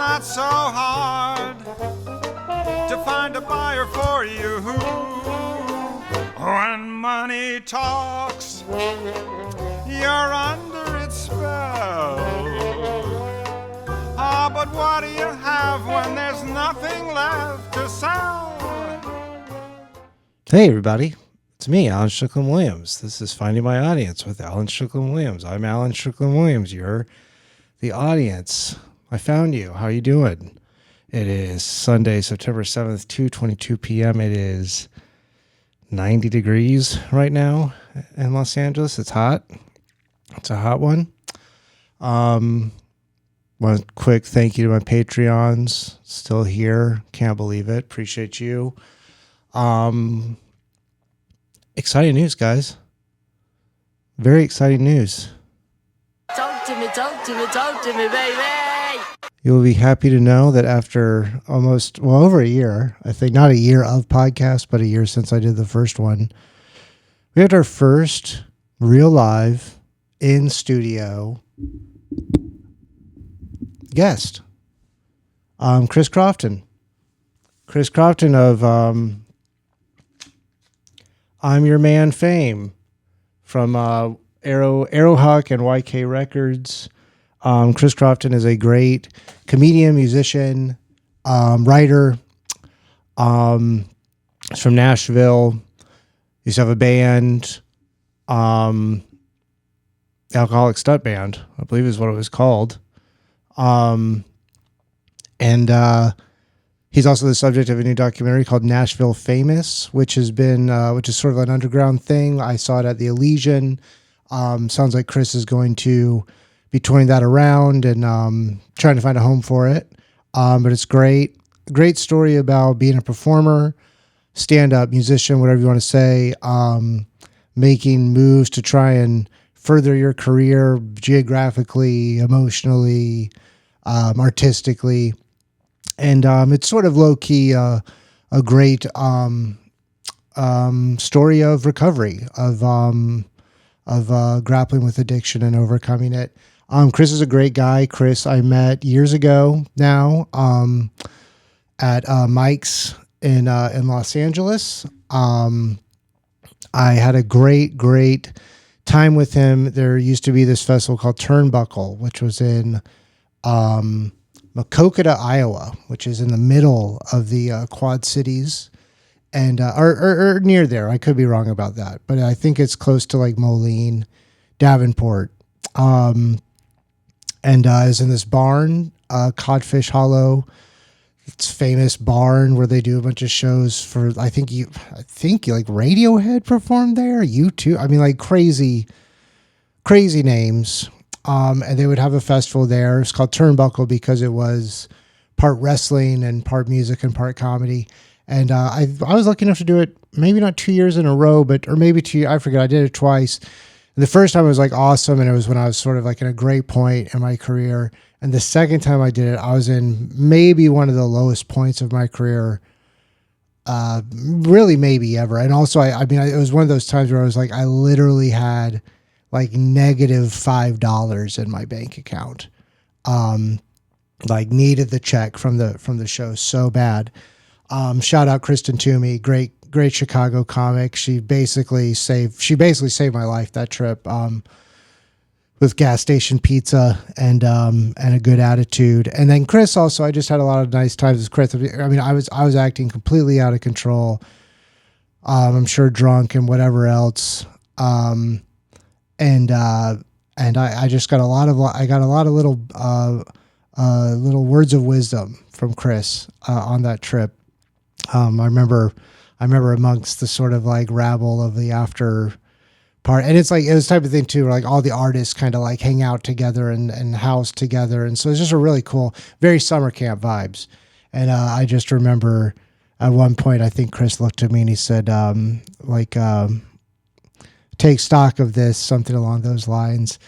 not so hard to find a buyer for you. When money talks, you're under its spell. Ah, but what do you have when there's nothing left to sell? Hey, everybody. It's me, Alan Strickland Williams. This is Finding My Audience with Alan Strickland Williams. I'm Alan Strickland Williams. You're the audience. I found you. How you doing? It is Sunday, September 7th, 2:22 p.m. It is 90 degrees right now in Los Angeles. It's hot. It's a hot one. One quick thank you to my Patreons. Still here. Can't believe it. Appreciate you. Exciting news, guys. Very exciting news. Talk to me, baby. You will be happy to know that after over a year, I think not a year of podcast, but a year since I did the first one, we had our first real live in studio guest, Chris Crofton. Chris Crofton of I'm Your Man fame from Arrowhawk and YK Records. Chris Crofton is a great comedian, musician, writer. He's from Nashville. He used to have a band, Alcoholic Stunt Band, I believe is what it was called. He's also the subject of a new documentary called Nashville Famous, which is sort of an underground thing. I saw it at the Elysian. Sounds like Chris is going to be touring that around and trying to find a home for it. But it's great. Great story about being a performer, stand-up musician, whatever you want to say, making moves to try and further your career geographically, emotionally, artistically. And it's sort of low-key a great story of recovery, of grappling with addiction and overcoming it. Chris is a great guy. Chris I met years ago now at Mike's in Los Angeles. I had a great time with him. There used to be this festival called Turnbuckle, which was in Maquoketa, Iowa, which is in the middle of the Quad Cities, and or near there. I could be wrong about that, but I think it's close to like Moline, Davenport, and is in this barn, Codfish Hollow. It's a famous barn where they do a bunch of shows for. I think like Radiohead performed there. U2. I mean, like crazy names. And they would have a festival there. It's called Turnbuckle because it was part wrestling and part music and part comedy. And I was lucky enough to do it maybe not 2 years in a row, or maybe 2 years. I forget. I did it twice. And the first time it was like awesome, and it was when I was sort of like in a great point in my career. And the second time I did it, I was in maybe one of the lowest points of my career, really maybe ever. And also, it was one of those times where I was like, I literally had like negative $5 in my bank account. Like needed the check from the show so bad. Shout out Kristen Toomey, great Chicago comic. She basically saved my life that trip. With gas station pizza and a good attitude. And then Chris also, I just had a lot of nice times with Chris. I mean, I was acting completely out of control. I'm sure drunk and whatever else. And I just got a lot of little words of wisdom from Chris on that trip. I remember amongst the sort of like rabble of the after part, and it's like it was the type of thing too, where like all the artists kind of like hang out together and house together, and so it's just a really cool, very summer camp vibes. And I just remember at one point, I think Chris looked at me and he said, take stock of this, something along those lines.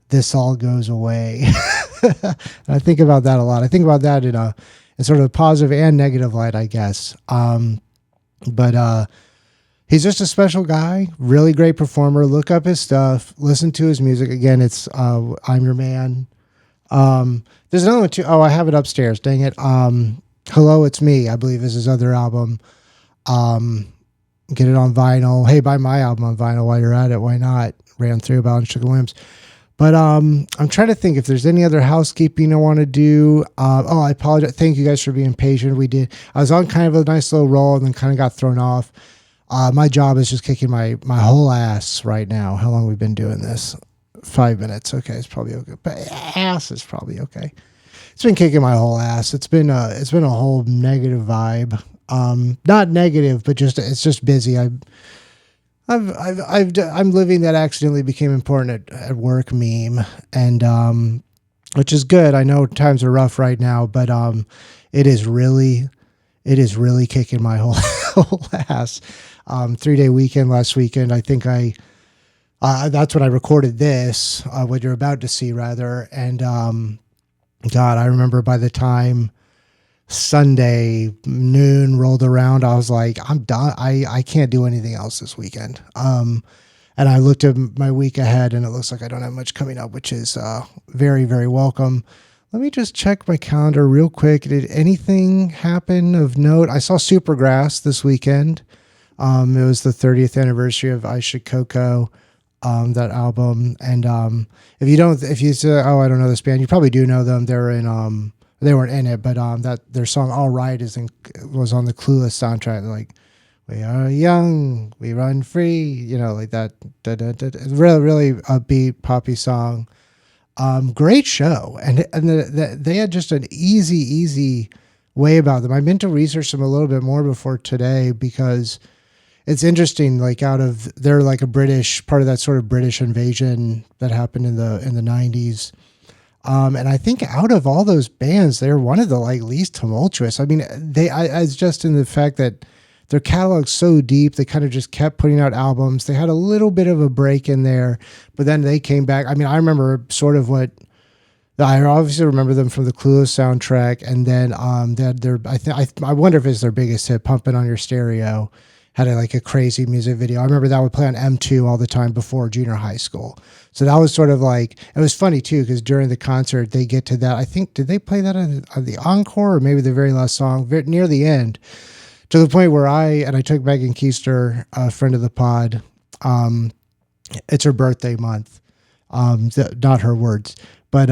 This all goes away. I think about that a lot. I think about that in sort of a positive and negative light, I guess. But he's just a special guy, really great performer. Look up his stuff, listen to his music. Again, it's I'm Your Man. There's another one too. Oh, I have it upstairs. Dang it. Hello, It's Me, I believe is his other album. Get it on vinyl. Hey, buy my album on vinyl while you're at it. Why not? Ran through about Strickland Williams. But I'm trying to think if there's any other housekeeping I want to do. I apologize. Thank you guys for being patient. I was on kind of a nice little roll and then kind of got thrown off. My job is just kicking my whole ass right now. How long have we been doing this? 5 minutes. Okay, it's probably okay. But ass is probably okay. It's been kicking my whole ass. It's been a whole negative vibe. Not negative, but it's just busy. I'm living that accidentally became important at work meme, and which is good. I know times are rough right now, but it is really kicking my whole ass. 3-day weekend last weekend. I think that's when I recorded this, what you're about to see rather. And God, I remember by the time Sunday noon rolled around, I was like, I'm done. I can't do anything else this weekend. And I looked at my week ahead and it looks like I don't have much coming up, which is very, very welcome. Let me just check my calendar real quick. Did anything happen of note? I saw Supergrass this weekend. It was the 30th anniversary of I Should Coco, that album. And if you say, oh, I don't know this band, you probably do know them. They weren't in it, but that their song "All Right" was on the Clueless soundtrack. They're like, we are young, we run free, like that. Really, really upbeat, poppy song. Great show, and they had just an easy way about them. I meant to research them a little bit more before today because it's interesting. Like they're like a British part of that sort of British invasion that happened in the 90s. And I think out of all those bands, they're one of the least tumultuous. I mean, it's just in the fact that their catalog's so deep, they kind of just kept putting out albums. They had a little bit of a break in there, but then they came back. I mean, I remember I obviously remember them from the Clueless soundtrack, and then they had I wonder if it's their biggest hit, "Pumping on Your Stereo." Had a crazy music video. I remember that would play on M2 all the time before junior high school. So that was sort of it was funny too, because during the concert, they get to that. I think, did they play that on the encore or maybe the very last song near the end, to the point where I took Megan Keister, a friend of the pod. It's her birthday month. Not her words, but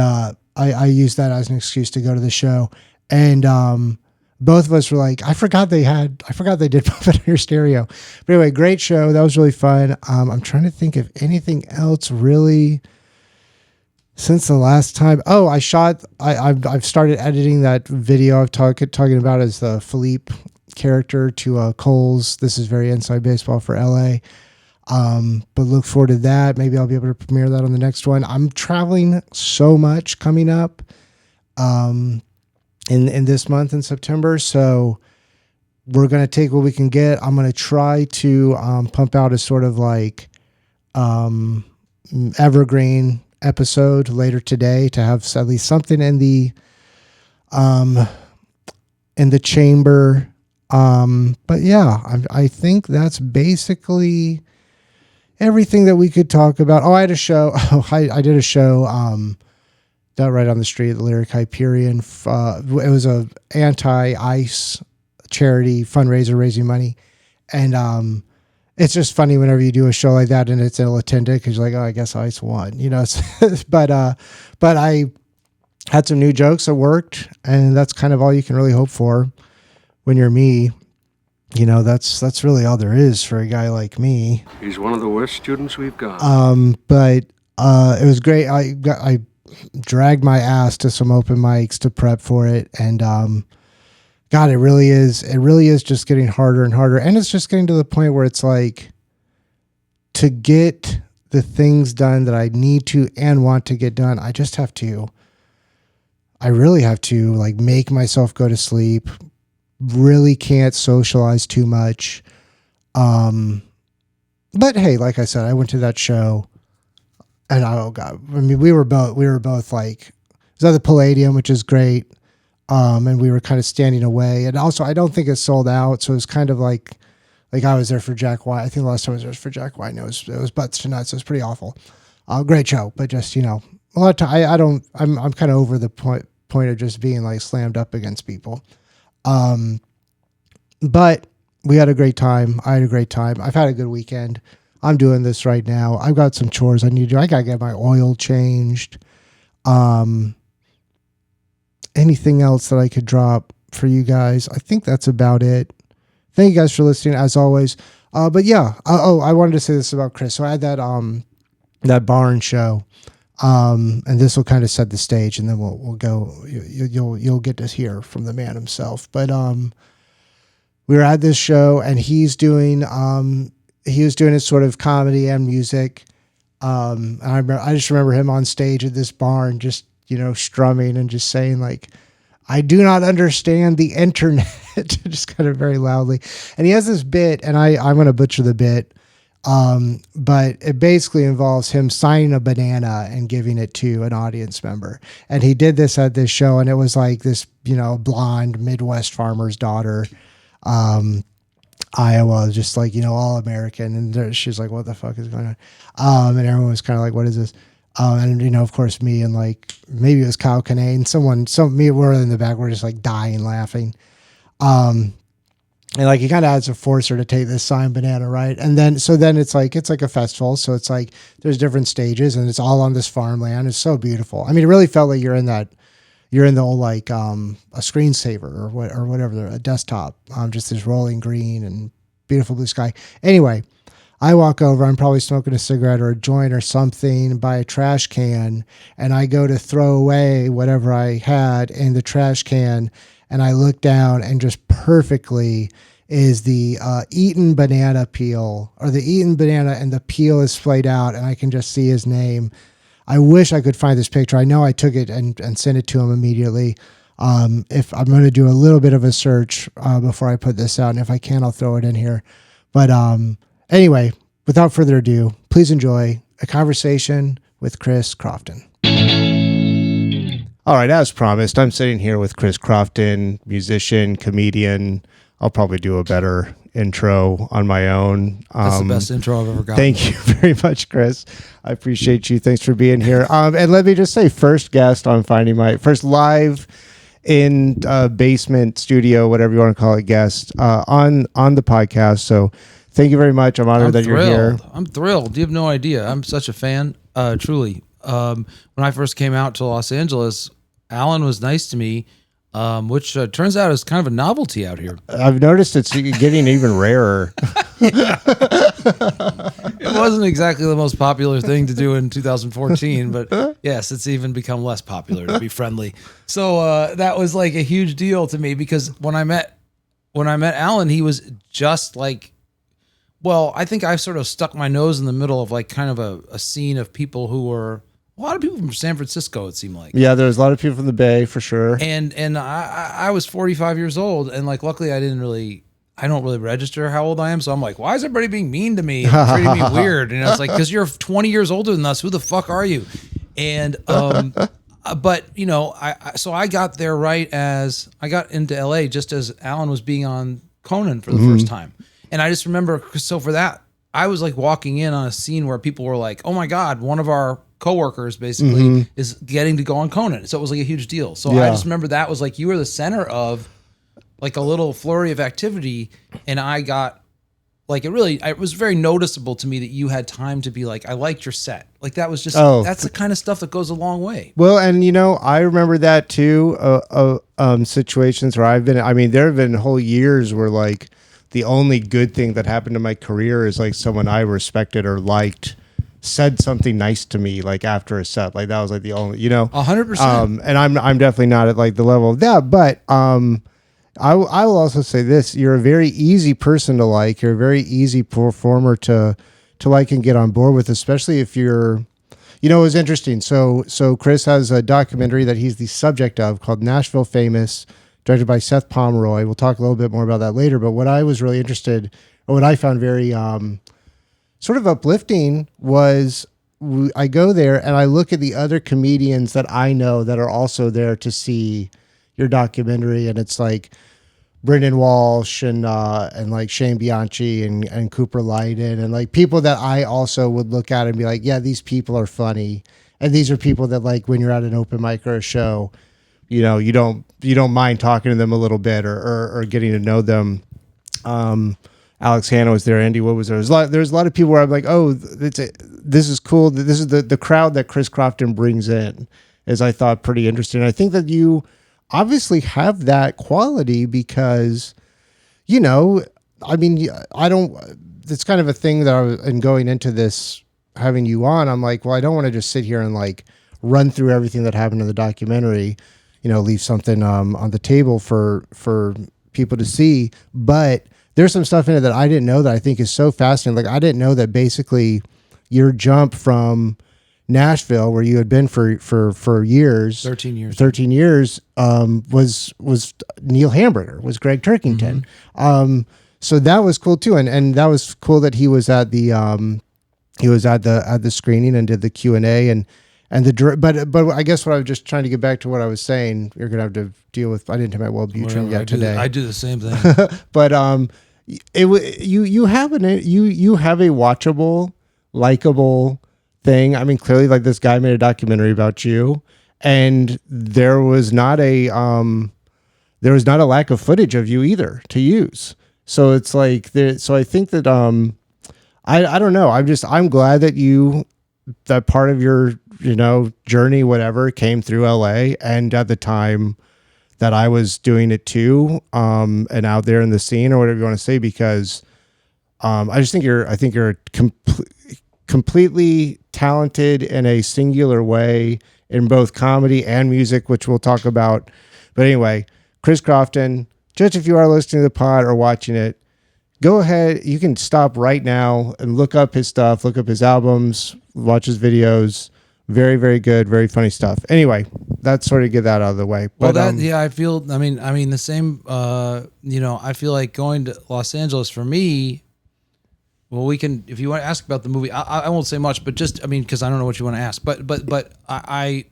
I used that as an excuse to go to the show. And both of us were like, I forgot they did Pump It on Your Stereo. But anyway, great show. That was really fun. I'm trying to think of anything else really since the last time. Oh, I've started editing that video I've talking about as the Philippe character to Cole's This Is Very Inside Baseball for LA. But look forward to that. Maybe I'll be able to premiere that on the next one. I'm traveling so much coming up. In this month in September. So we're going to take what we can get. I'm going to try to pump out a sort of evergreen episode later today to have at least something in the chamber. But yeah, I think that's basically everything that we could talk about. Oh, I had a show. I did a show, that right on the street, the Lyric Hyperion. It was a anti-ICE charity fundraiser raising money. And it's just funny whenever you do a show like that and it's ill-attended because you're like, oh, I guess ICE won, but I had some new jokes that worked, and that's kind of all you can really hope for when you're me. That's really all there is for a guy like me. He's one of the worst students we've got. But it was great. I dragged my ass to some open mics to prep for it, and God, it really is just getting harder and harder, and it's just getting to the point where it's like, to get the things done that I need to and want to get done, I really have to make myself go to sleep. Really can't socialize too much. But hey, like I said, I went to that show. And oh God, I mean, we were both it was at the Palladium, which is great. And we were kind of standing away. And also, I don't think it sold out. So it was kind of like I was there for Jack White. I think the last time I was there was for Jack White. And it was butts to nuts. It was pretty awful. Great show, but just, a lot of time I don't. I'm kind of over the point of just being like slammed up against people. But we had a great time. I had a great time. I've had a good weekend. I'm doing this right now. I've got some chores I need to do. I got to get my oil changed. Anything else that I could drop for you guys? I think that's about it. Thank you guys for listening as always. But yeah. I wanted to say this about Chris. So I had that barn show. And this will kind of set the stage, and then we'll go. You'll get to hear from the man himself. But we were at this show, and he was doing his sort of comedy and music. And I just remember him on stage at this barn, just strumming and just saying like, "I do not understand the internet," just kind of very loudly. And he has this bit, and I'm going to butcher the bit. But it basically involves him signing a banana and giving it to an audience member. And he did this at this show, and it was like this, blonde Midwest farmer's daughter, Iowa, just like, all American. And she's like, what the fuck is going on? And everyone was kind of like, what is this? And of course me and like, maybe it was Kyle Kinane, me, we're in the back, we're just like dying laughing. And like he kind of has to force her to take this signed banana, right? And then it's like a festival, so it's like there's different stages, and it's all on this farmland. It's so beautiful. I mean, it really felt like you're in the old like a screensaver or whatever, a desktop. Just this rolling green and beautiful blue sky. Anyway, I walk over. I'm probably smoking a cigarette or a joint or something by a trash can, and I go to throw away whatever I had in the trash can. And I look down, and just perfectly is the eaten banana peel, or the eaten banana, and the peel is splayed out, and I can just see his name. I wish I could find this picture. I know I took it and sent it to him immediately. If I'm going to do a little bit of a search before I put this out, and if I can, I'll throw it in here. But anyway, without further ado, please enjoy a conversation with Chris Crofton. All right, as promised, I'm sitting here with Chris Crofton, musician, comedian. I'll probably do a better intro on my own. That's the best intro I've ever gotten. Thank you very much, Chris. I appreciate you. Thanks for being here. And let me just say, first guest on Finding My first live in basement studio, whatever you want to call it, guest on the podcast. So thank you very much. I'm honored that you're here. I'm thrilled. You have no idea. I'm such a fan, truly. When I first came out to Los Angeles, Alan was nice to me, which turns out is kind of a novelty out here. I've noticed it's getting even rarer. It wasn't exactly the most popular thing to do in 2014, but yes, it's even become less popular, to be friendly. So that was like a huge deal to me, because when I met Alan, he was just like, well, I think I sort of stuck my nose in the middle of like kind of a scene of people who were a lot of people from San Francisco, it seemed like. Yeah, there's a lot of people from the Bay for sure. And I was 45 years old, and like luckily I don't really register how old I am, so I'm like, why is everybody being mean to me and treating me weird? And it's like, because you're 20 years older than us. Who the fuck are you? And but I got there right as I got into LA, just as Alan was being on Conan for the first time. And I just remember, so for that, I was like walking in on a scene where people were like, oh my God, one of our coworkers basically is getting to go on Conan. So it was like a huge deal. So I just remember that was like, you were the center of like a little flurry of activity. And I got like, it was very noticeable to me that you had time to be like, I liked your set. Like that was just, that's the kind of stuff that goes a long way. Well, and I remember that too, situations where there have been whole years where like the only good thing that happened to my career is like someone I respected or liked said something nice to me like after a set. Like that was like the only, 100%. And I'm definitely not at like the level of that, but I will also say this: you're a very easy person to like. You're a very easy performer to like and get on board with, especially if you're, it was interesting. So Chris has a documentary that he's the subject of called Nashville Famous, directed by Seth Pomeroy. We'll talk a little bit more about that later. But what I was really interested, or what I found very sort of uplifting, was I go there and I look at the other comedians that I know that are also there to see your documentary, and it's like Brendan Walsh and like Shane Bianchi and Cooper Lyden and like people that I also would look at and be like, yeah, these people are funny. And these are people that like when you're at an open mic or a show, you know, you don't mind talking to them a little bit or getting to know them. Alex Hanna was there. Andy Wood was there. There's a lot of people where I'm like, oh, this is cool. This is the crowd that Chris Crofton brings in, is I thought pretty interesting. I think that you obviously have that quality because, you know, I mean, it's kind of a thing that in going into this, having you on, I'm like, well, I don't want to just sit here and like run through everything that happened in the documentary, you know, leave something on the table for people to see. But there's some stuff in it that I didn't know that I think is so fascinating. Like I didn't know that basically your jump from Nashville, where you had been for years, 13 years, was Neil Hamburger, was Greg Turkington. So that was cool too. And that was cool that he was at the screening and did the Q&A but I guess what I was just trying to get back to what I was saying, you're going to have to deal with, I didn't take my Wellbutrin yet today. I do the same thing. But you have a watchable, likable thing. I mean, clearly like this guy made a documentary about you, and there was not a lack of footage of you either to use. So it's like so I think that I don't know. I'm glad that that part of your, you know, journey, whatever, came through LA, and at the time that I was doing it too, and out there in the scene or whatever you want to say, because I just think you're completely talented in a singular way in both comedy and music, which we'll talk about. But anyway, Chris Crofton, just if you are listening to the pod or watching it, go ahead. You can stop right now and look up his stuff, look up his albums, watch his videos. Very, very good, very funny stuff. Anyway, that's sort of get that out of the way. But, I feel. I mean, the same. You know, I feel like going to Los Angeles for me. Well, we can, if you want to ask about the movie, I won't say much, but just, I mean, because I don't know what you want to ask. But I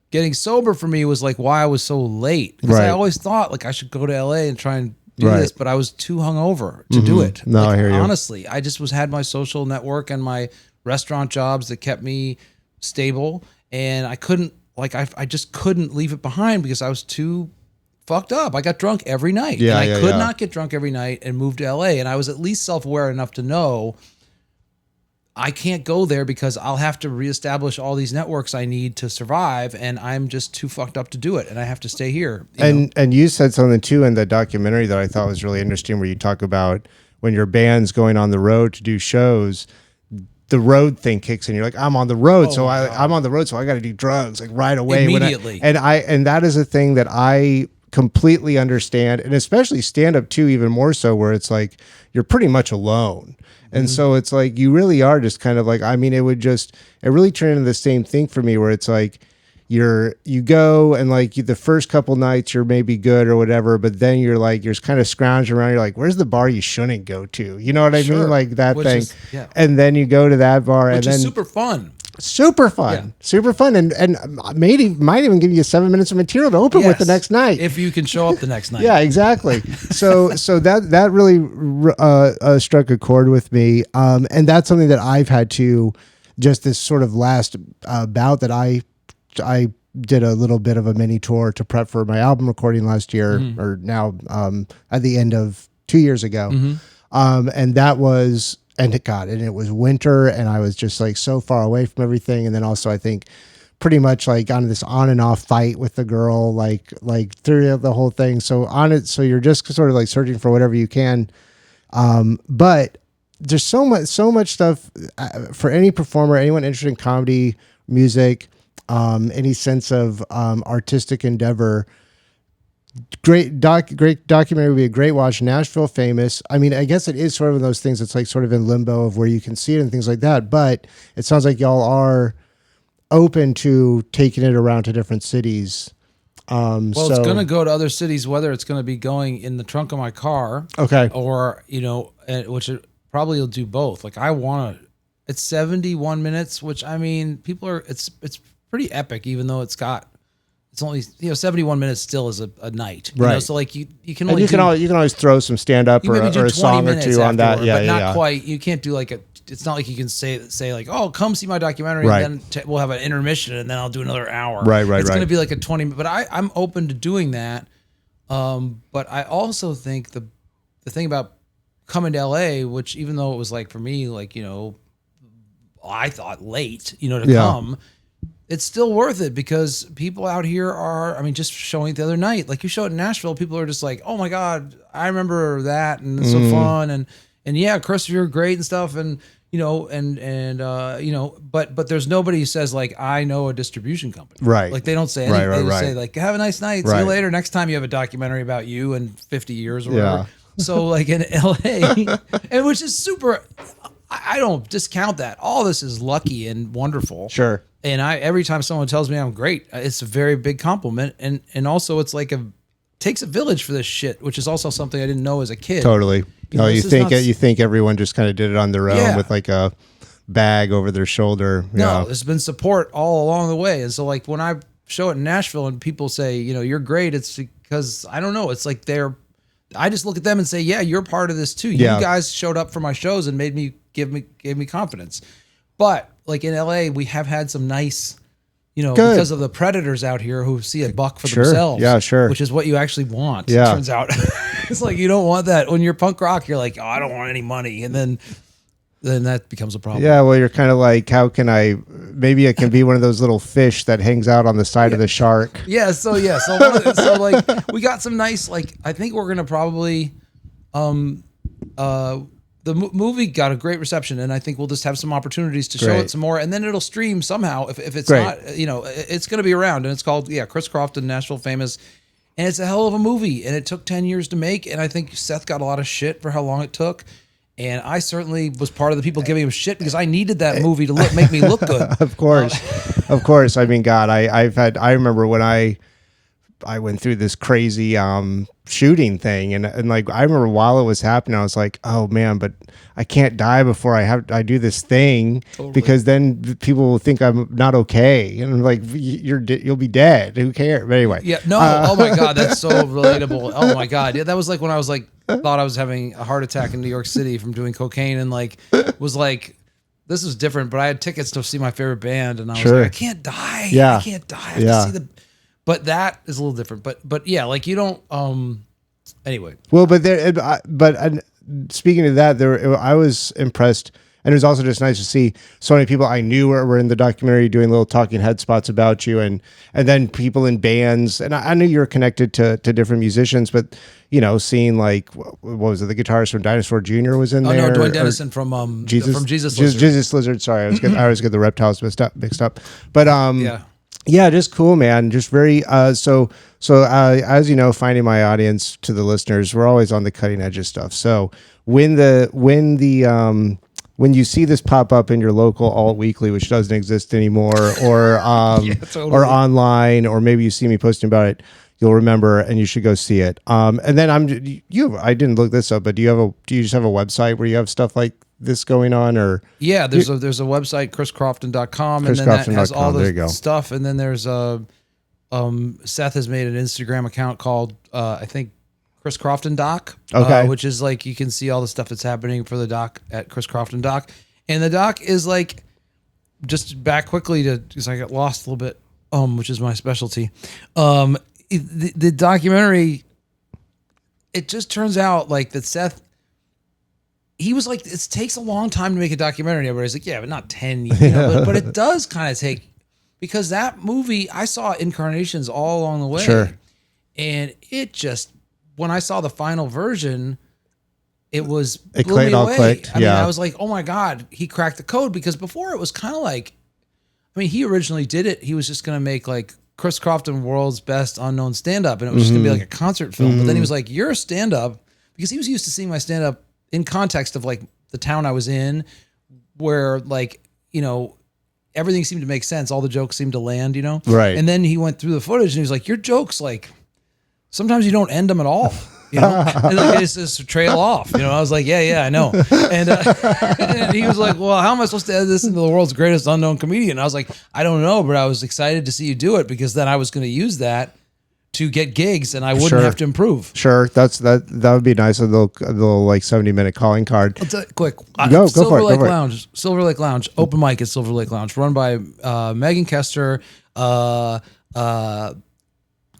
getting sober for me was like why I was so late. Because I always thought like I should go to LA and try and do this, but I was too hungover to do it. No, like, I hear you. Honestly, I just had my social network and my restaurant jobs that kept me stable, and I couldn't, like, I just couldn't leave it behind because I was too fucked up. I got drunk every night. Yeah, and I could not get drunk every night and move to LA. And I was at least self-aware enough to know I can't go there because I'll have to reestablish all these networks I need to survive, and I'm just too fucked up to do it, and I have to stay here. And you said something too in the documentary that I thought was really interesting, where you talk about when your band's going on the road to do shows, the road thing kicks in. You're like, I'm on the road, I'm on the road, so I got to do drugs like right away. Immediately. And that is a thing that I completely understand, and especially stand up too, even more so, where it's like you're pretty much alone. And so it's like you really are just kind of like, I mean, it really turned into the same thing for me, where it's like you go and like the first couple nights you're maybe good or whatever, but then you're kind of scrounging around. You're like, where's the bar you shouldn't go to? You know what I mean? Like that thing. And then you go to that bar, which and then is super fun. Super fun, and might even give you 7 minutes of material to open with the next night if you can show up the next night. Yeah, exactly. So that really struck a chord with me, and that's something that I've had to just this sort of last bout that I did a little bit of a mini tour to prep for my album recording last year, or now at the end of 2 years ago, and that was. And it was winter, and I was just like so far away from everything. And then also I think pretty much like on this on and off fight with the girl, like through the whole thing. So you're just sort of like searching for whatever you can. But there's so much stuff for any performer, anyone interested in comedy, music, any sense of artistic endeavor. Great documentary would be a great watch. Nashville Famous. I mean, I guess it is sort of one of those things that's like sort of in limbo of where you can see it and things like that. But it sounds like y'all are open to taking it around to different cities. It's going to go to other cities, whether it's going to be going in the trunk of my car, or which it probably will do both. Like it's 71 minutes, which I mean, it's pretty epic, even though it's only 71 minutes still is a night, right? So like you can always throw some stand up or a song or two on that, but not quite. You can't do like it's not like you can say like, oh, come see my documentary, Right. and then we'll have an intermission, and then I'll do another hour. Right. It's going to Right. be like a 20. But I'm open to doing that. But I also think the thing about coming to LA, which even though it was like for me, like, you know, I thought late, you know, to come, it's still worth it because people out here are, I mean, just showing it the other night, like you show it in Nashville, people are just like, oh my God, I remember that. And it's so fun. And yeah, Chris, you're great and stuff. And, you know, you know, but there's nobody who says like, I know a distribution company. Right. Like they don't say anything. Right, They just right. say like, have a nice night. See Right. you later. Next time you have a documentary about you in 50 years or whatever. Yeah. So like in LA, and which is super, I don't discount that. All this is lucky and wonderful. Sure. And every time someone tells me I'm great, it's a very big compliment. And also it's like takes a village for this shit, which is also something I didn't know as a kid. Totally. know, You this is think not- you think everyone just kind of did it on their own Yeah. with like a bag over their shoulder. No, there's been support all along the way. And so like when I show it in Nashville and people say, you know, you're great, it's because I don't know. It's like I just look at them and say, yeah, you're part of this too. You Yeah. guys showed up for my shows and gave me confidence. But like in LA, we have had some nice, you know, Good. because of the predators out here who see a buck for Sure. themselves. Yeah, sure. Which is what you actually want. Yeah. It turns out. It's like, you don't want that. When you're punk rock, you're like, oh, I don't want any money. And then that becomes a problem. Yeah, well, you're kind of like, maybe it can be one of those little fish that hangs out on the side of the shark. Yeah. So like we got some nice, like, I think we're going to probably, the movie got a great reception, and I think we'll just have some opportunities to show Great. it some more, and then it'll stream somehow. If it's Great. not, you know, it's going to be around, and it's called Chris Crofton, Nashville Famous, and it's a hell of a movie, and it took 10 years to make, and I think Seth got a lot of shit for how long it took, and I certainly was part of the people giving him shit because I needed that movie to make me look good. Of course. Of course. I mean, God, I remember when I went through this crazy shooting thing, and like I remember while it was happening, I was like, oh man, but I can't die before I do this thing because then people will think I'm not okay, and I'm like, you'll be dead. Who cares? But anyway, Yeah, no, oh my God, that's so relatable. Oh my God. Yeah, that was like when I was like, thought I was having a heart attack in New York City from doing cocaine, and like, was like, this is different, but I had tickets to see my favorite band, and I was Sure. like, I can't die. Yeah. I can't die. I have Yeah. to see but that is a little different. But yeah, like you don't, anyway. Well, but speaking of that, I was impressed, and it was also just nice to see so many people I knew were in the documentary doing little talking head spots about you, and then people in bands, and I knew you were connected to different musicians, but you know, seeing like what was it, the guitarist from Dinosaur Jr. was in Oh there. no, Dwayne or Dennison from Jesus Lizard. Jesus Lizard. Sorry, I always get the reptiles mixed up. But Yeah. yeah, just cool, man. Just very so as you know, finding my audience to the listeners, we're always on the cutting edge of stuff. So when you see this pop up in your local alt weekly, which doesn't exist anymore, or totally. or online, or maybe you see me posting about it, you'll remember, and you should go see it. And then I didn't look this up, but do you just have a website where you have stuff like this going on, or Yeah, there's a website, chriscrofton.com, and then that has all There you go. the stuff. And then there's Seth has made an Instagram account called I think Chris Crofton Doc. Okay. Which is like you can see all the stuff that's happening for the doc at Chris Crofton Doc. And the doc is like, just back quickly because I got lost a little bit, which is my specialty. The documentary, it just turns out like that Seth, he was like, it takes a long time to make a documentary. Everybody's like, yeah, but not 10 years. You know, but it does kind of take, because that movie, I saw incarnations all along the way. Sure. And it just, when I saw the final version, it It blew me all away. clicked, I mean, yeah. I was like, oh my God, he cracked the code, because before it was kind of like, I mean, he originally did it. He was just going to make like Chris Crofton, world's best unknown stand-up. And it was just going to be like a concert film. But then he was like, you're a stand-up, because he was used to seeing my stand-up in context of like the town I was in, where like, you know, everything seemed to make sense. All the jokes seemed to land, you know? Right. And then he went through the footage and he was like, your jokes, like, sometimes you don't end them at all. You know, and like they just trail off. You know, I was like, yeah, I know. And he was like, well, how am I supposed to edit this into the world's greatest unknown comedian? I was like, I don't know, but I was excited to see you do it, because then I was going to use that to get gigs, and I wouldn't Sure. have to improve. Sure, that would be nice. A little like 70-minute calling card. I'll tell you quick. Go Silver for it, Lake go for it. Lounge. Silver Lake Lounge. Open mic at Silver Lake Lounge, run by Megan Kester,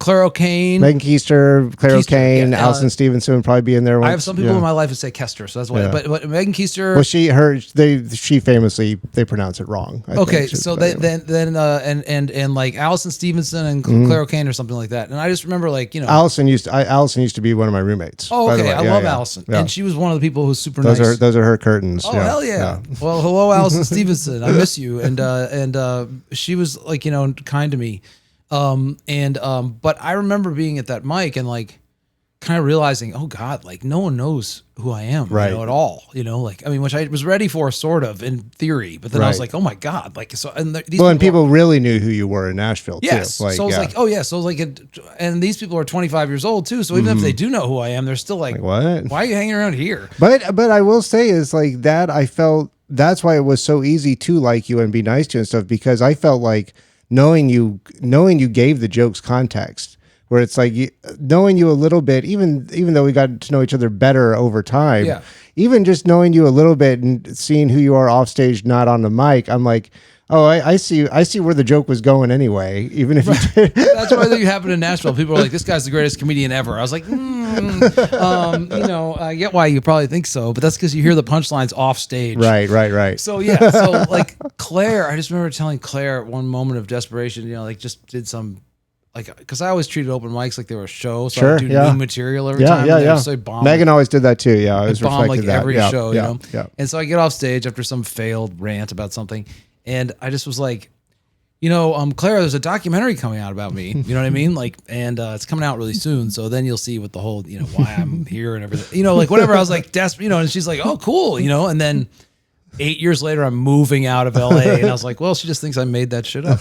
Claire O'Kane. Megan Keister, Claire Keister, O'Kane, yeah, Allison Stevenson would probably be in there. I have some people in my life who say Kester, so that's why. Yeah. But Megan Keister. Well, she famously they pronounce it wrong. I Okay, think. so But anyway. then like Allison Stevenson and Claire O'Kane or something like that. And I just remember like, you know, Allison used to be one of my roommates. oh, by the okay, way. I Yeah, love yeah. Allison, Yeah. and she was one of the people who's super Those nice. are her curtains. Oh, hell yeah. Well, hello, Allison Stevenson. I miss you. And she was like, you know, kind to me. But I remember being at that mic and like kind of realizing, oh God, like no one knows who I am, Right. you know, at all, you know, like, I mean, which I was ready for sort of in theory, but then I was Right. like, oh my God, like, so, and these Well, and people really knew who you were in Nashville yes. too. So I was like, oh yeah. So I was like, and these people are 25 years old too. So even if they do know who I am, they're still like, what? why are you hanging around here? But I will say is like that I felt that's why it was so easy to like you and be nice to you and stuff, because I felt like knowing you gave the jokes context, where it's like knowing you a little bit, even though we got to know each other better over time, Yeah. even just knowing you a little bit and seeing who you are off stage, not on the mic, I'm like, oh, I see where the joke was going anyway, even if you did. That's why you happen in Nashville. People are like, this guy's the greatest comedian ever. I was like, you know, I get why you probably think so, but that's because you hear the punchlines off stage. Right. So yeah, so like Claire, I just remember telling Claire at one moment of desperation, you know, like just did some, like, because I always treated open mics like they were a show, so I would do new material every time. and they would say bomb. Megan always did that too. Yeah, I was bomb like reflected that. every Yeah, show, yeah, you know. Yeah. And so I get off stage after some failed rant about something, and I just was like, you know, Claire, there's a documentary coming out about me. You know what I mean? Like, and it's coming out really soon. So then you'll see what the whole, you know, why I'm here and everything. You know, like whatever. I was like desperate, you know. And she's like, oh, cool, you know. And then 8 years later, I'm moving out of LA, and I was like, well, she just thinks I made that shit up.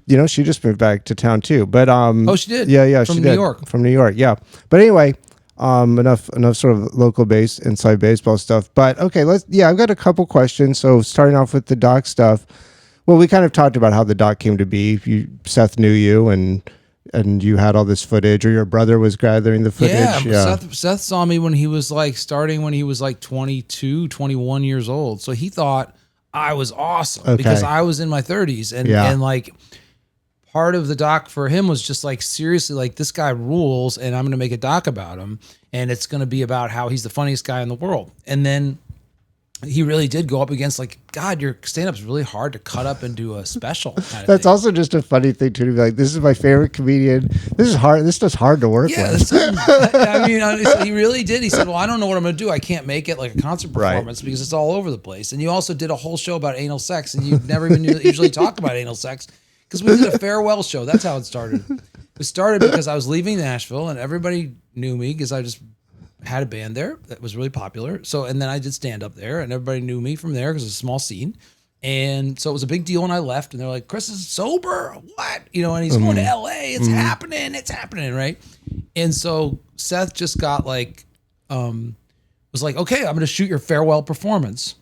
You know, she just moved back to town too. But Oh, she did? Yeah, From she New did. York. From New York. Yeah. But anyway, enough sort of local base inside baseball stuff. But okay, I've got a couple questions. So starting off with the doc stuff. Well, we kind of talked about how the doc came to be. Seth knew you and you had all this footage, or your brother was gathering the footage. Yeah. Seth saw me when he was like 22, 21 years old. So he thought I was awesome because I was in my 30s. And like part of the doc for him was just like, seriously, like this guy rules and I'm going to make a doc about him. And it's going to be about how he's the funniest guy in the world. And then he really did go up against like, God, your stand-up is really hard to cut up and do a special kind of That's thing. also just a funny thing too, to be like, this is my favorite comedian. This is hard. This stuff's hard to work Yeah, with. I mean, honestly, he really did. He said, well, I don't know what I'm going to do. I can't make it like a concert performance because it's all over the place. And you also did a whole show about anal sex, and you never even usually talk about anal sex because we did a farewell show. That's how it started. It started because I was leaving Nashville, and everybody knew me because I just had a band there that was really popular. So, and then I did stand up there, and everybody knew me from there because it's a small scene. And so it was a big deal when I left, and they're like, Chris is sober. What? You know, and he's going to LA. It's happening. Right. And so Seth just got like, was like, okay, I'm going to shoot your farewell performance.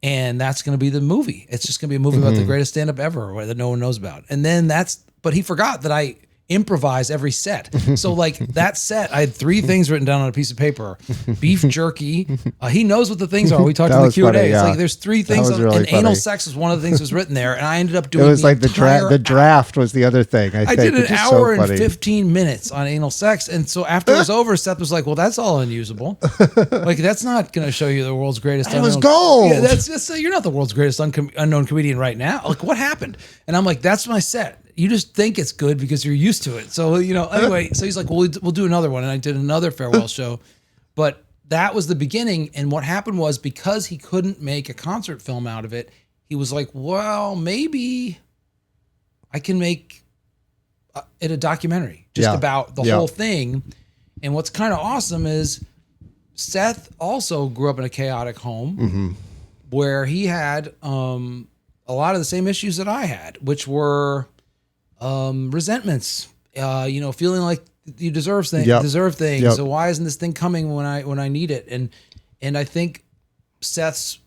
And that's going to be the movie. It's just going to be a movie about the greatest stand-up ever that no one knows about. And then but he forgot that I improvise every set. So like that set, I had 3 things written down on a piece of paper. Beef jerky. He knows what the things are. We talked in the Q&A. funny, It's yeah. like there's 3 things. was really and anal funny. sex was one of the things that was written there. And I ended up It doing was like the entire draft was the other thing. I think, did an which is hour so and funny. 15 minutes on anal sex. And so after it was over, Seth was like, well, that's all unusable. Like, that's not going to show you the world's greatest. It was unknown- gold. Yeah, that's just, you're not the world's greatest unknown comedian right now. Like, what happened? And I'm like, that's my set. You just think it's good because you're used to it. So, you know, anyway, so he's like, well, we'll do another one. And I did another farewell show. But that was the beginning. And what happened was because he couldn't make a concert film out of it, he was like, well, maybe I can make it a documentary just about the whole thing. And what's kind of awesome is Seth also grew up in a chaotic home where he had a lot of the same issues that I had, which were resentments, you know, feeling like you deserve things. Yep. So why isn't this thing coming when I need it? And I think Seth's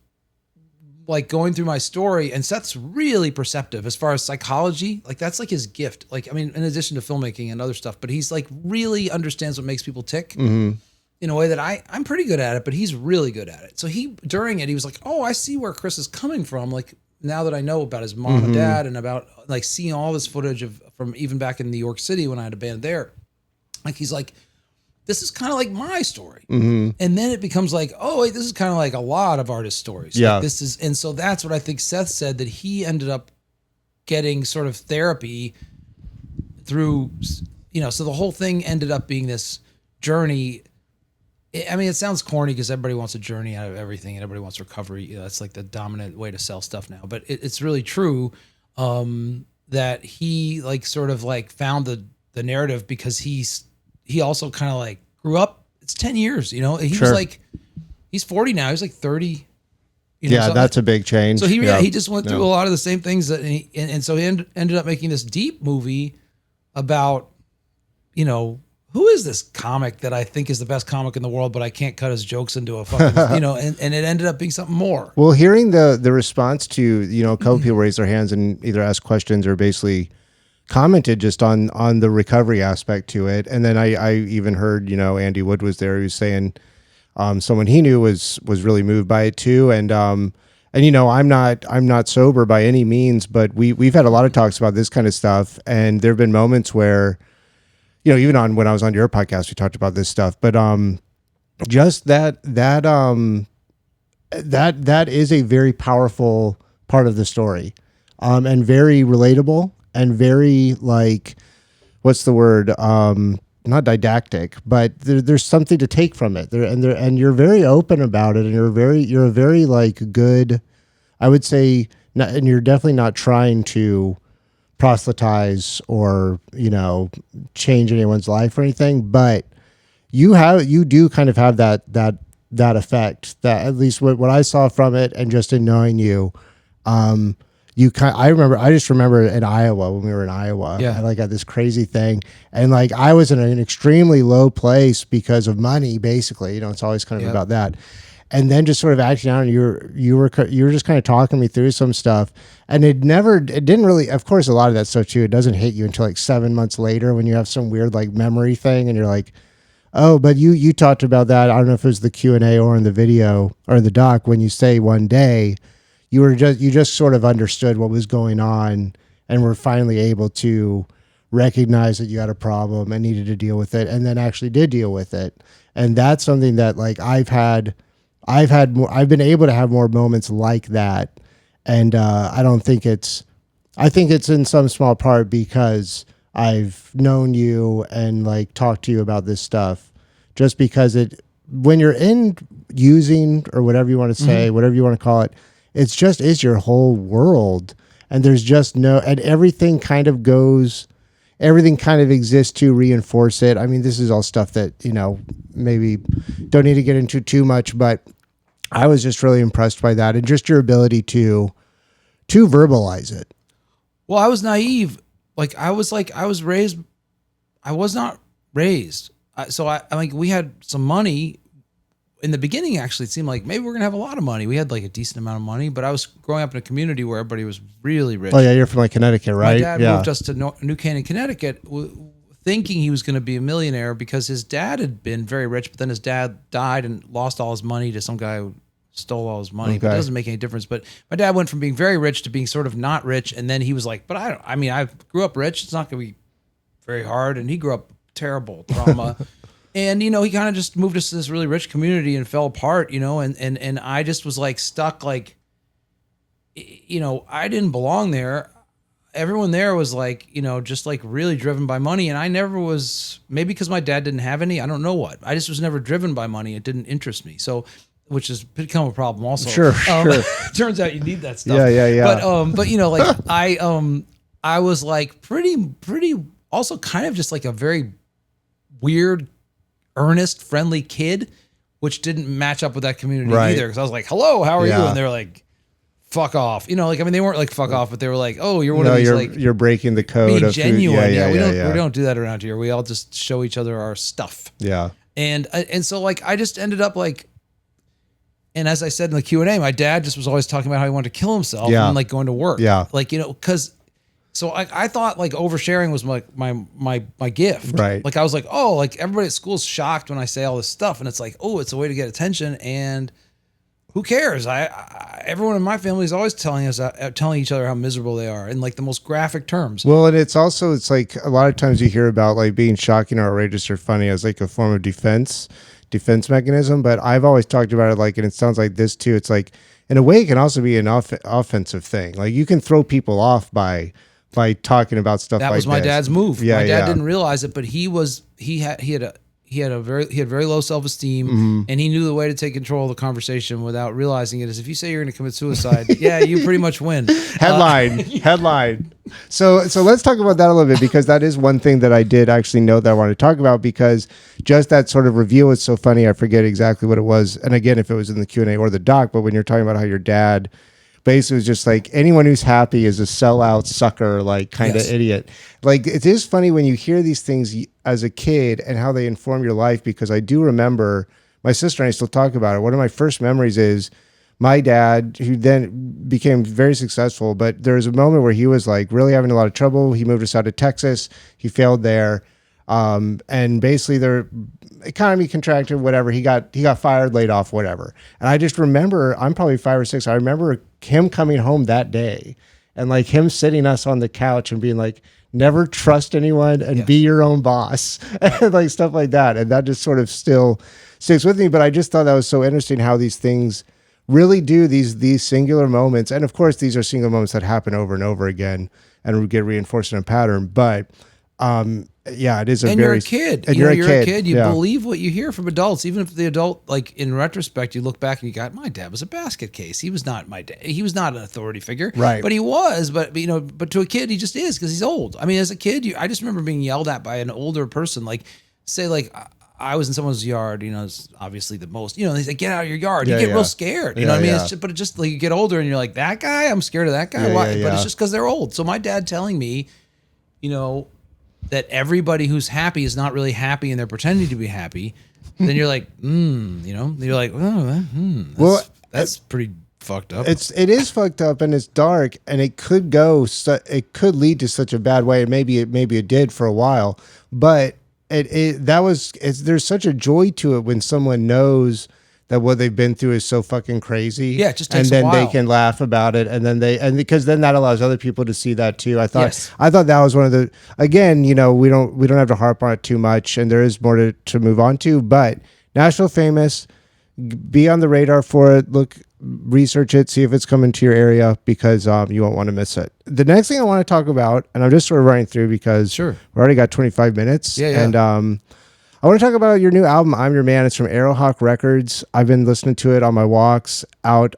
like going through my story, and Seth's really perceptive as far as psychology. Like that's like his gift. Like, I mean, in addition to filmmaking and other stuff, but he's like really understands what makes people tick in a way that I'm pretty good at it, but he's really good at it. So during it, he was like, oh, I see where Chris is coming from. Like now that I know about his mom and dad and about like seeing all this footage from even back in New York City when I had a band there, like he's like, this is kind of like my story. And then it becomes like, oh, wait, this is kind of like a lot of artist stories. Yeah. Like and so that's what I think Seth said, that he ended up getting sort of therapy through, so the whole thing ended up being this journey. I mean, it sounds corny because everybody wants a journey out of everything and everybody wants recovery. That's like the dominant way to sell stuff now, but it's really true that he like sort of like found the narrative because he also kind of like grew up. It's 10 years, he was like, he's 40 now. He's like 30. So that's a big change. So he just went through a lot of the same things that, and so he ended up making this deep movie about, who is this comic that I think is the best comic in the world, but I can't cut his jokes into a fucking, and it ended up being something more. Well, hearing the response to, a couple people raise their hands and either ask questions or basically commented just on the recovery aspect to it. And then I even heard, Andy Wood was there. He was saying someone he knew was really moved by it too. And I'm not sober by any means, but we've had a lot of talks about this kind of stuff. And there've been moments where, even when I was on your podcast, we talked about this stuff, but just that is a very powerful part of the story, and very relatable and very like, what's the word? Not didactic, but there's something to take from it. And you're very open about it, and you're a very like good, I would say, and you're definitely not trying to proselytize or change anyone's life or anything, but you do kind of have that effect, that at least what I saw from it, and just in knowing you, I just remember in Iowa, when we were in Iowa, I like had this crazy thing, and like I was in an extremely low place because of money, basically. It's always kind of about that. And then just sort of acting out, and you were just kind of talking me through some stuff, and it didn't really, of course, a lot of that stuff too, it doesn't hit you until like 7 months later when you have some weird like memory thing, and you're like, oh, but you talked about that. I don't know if it was the Q&A or in the video or in the doc, when you say one day you just sort of understood what was going on and were finally able to recognize that you had a problem and needed to deal with it, and then actually did deal with it. And that's something that like I've been able to have more moments like that. And I think it's in some small part because I've known you and like talked to you about this stuff, just because when you're in using, or whatever you want to say, whatever you want to call it, it's just is your whole world. And there's just and everything kind of exists to reinforce it. I mean, this is all stuff that, maybe don't need to get into too much, but I was just really impressed by that, and just your ability to verbalize it. Well, I was naive. I was not raised. We had some money in the beginning. Actually, it seemed like maybe we're going to have a lot of money. We had like a decent amount of money, but I was growing up in a community where everybody was really rich. Oh yeah. You're from like Connecticut, right? My dad moved us to New Canaan, Connecticut, thinking he was going to be a millionaire because his dad had been very rich, but then his dad died and lost all his money to some guy who stole all his money. But it doesn't make any difference. But my dad went from being very rich to being sort of not rich, and then he was like, but I grew up rich. It's not going to be very hard. And he grew up terrible trauma. And, he kind of just moved us to this really rich community and fell apart, and I just was like stuck, like, I didn't belong there. Everyone there was like, just like really driven by money. And I never was, maybe because my dad didn't have any, I don't know what. I just was never driven by money. It didn't interest me. So, which has become a problem also. Sure. Turns out you need that stuff. Yeah. But I was like pretty also kind of just like a very weird, earnest, friendly kid, which didn't match up with that community either. Because I was like, hello, how are you? And they're like, fuck off. They weren't like fuck off, but they were like, oh, you're one of these you're breaking the code. Be genuine. We don't do that around here. We all just show each other our stuff. Yeah. And so like I just ended up like And as I said in the Q&A, my dad just was always talking about how he wanted to kill himself Yeah. and like going to work. Yeah. Like, you know, because so I thought like oversharing was my gift. Right. Like I was like, oh, like everybody at school's shocked when I say all this stuff. And it's like, oh, it's a way to get attention. And who cares? Everyone in my family is always telling each other how miserable they are in like the most graphic terms. Well, and it's like a lot of times you hear about like being shocking or outrageous or funny as like a form of defense mechanism. But I've always talked about it like, and it sounds like this too. It's like in a way it can also be an offensive thing. Like you can throw people off by talking about stuff like that was my this. dad's move. Yeah, my dad didn't realize it, but he had very low self-esteem, and he knew the way to take control of the conversation without realizing it is if you say you're going to commit suicide, yeah, you pretty much win. Headline. So let's talk about that a little bit, because that is one thing that I did actually know that I wanted to talk about, because just that sort of review was so funny. I forget exactly what it was. And again, if it was in the Q&A or the doc, but when you're talking about how your dad basically was just like, anyone who's happy is a sellout sucker, like kind of idiot. Like it is funny when you hear these things as a kid and how they inform your life, because I do remember my sister and I still talk about it. One of my first memories is my dad, who then became very successful, but there was a moment where he was like really having a lot of trouble. He moved us out to Texas. He failed there. And basically their economy contracted, whatever. He got fired, laid off, whatever. And I just remember, I'm probably 5 or 6. I remember him coming home that day and like him sitting us on the couch and being like, never trust anyone and be your own boss and like stuff like that. And that just sort of still sticks with me. But I just thought that was so interesting how these things really do these singular moments. And of course, these are single moments that happen over and over again and get reinforced in a pattern. But, yeah, it is and you're a kid. And you're a kid. You yeah. believe what you hear from adults, even if the adult, like in retrospect, you look back and you got, my dad was a basket case. He was not my dad. He was not an authority figure, right? But he was. But you know, but to a kid, he just is because he's old. I mean, as a kid, I just remember being yelled at by an older person, like say, like I was in someone's yard. You know, it's obviously the most. You know, they say, get out of your yard. You get real scared. You know what I mean? It's just, but it just like you get older and you're like, that guy. I'm scared of that guy. Why? But it's just because they're old. So my dad telling me, you know, that everybody who's happy is not really happy and they're pretending to be happy, then you're like, you know, you're like, that's pretty fucked up. It is fucked up and it's dark and it could lead to such a bad way. And maybe it did for a while, but there's such a joy to it when someone knows that what they've been through is so fucking crazy. Yeah, it just takes and then a while. they can laugh about it, and because then that allows other people to see that too. I thought that was one of the, again, you know, we don't have to harp on it too much, and there is more to move on to. But Nashville Famous, be on the radar for it. Research it, see if it's coming to your area, because you won't want to miss it. The next thing I want to talk about, and I'm just sort of running through because we already got 25 minutes, and I want to talk about your new album, I'm Your Man. It's from Arrowhawk Records. I've been listening to it on my walks out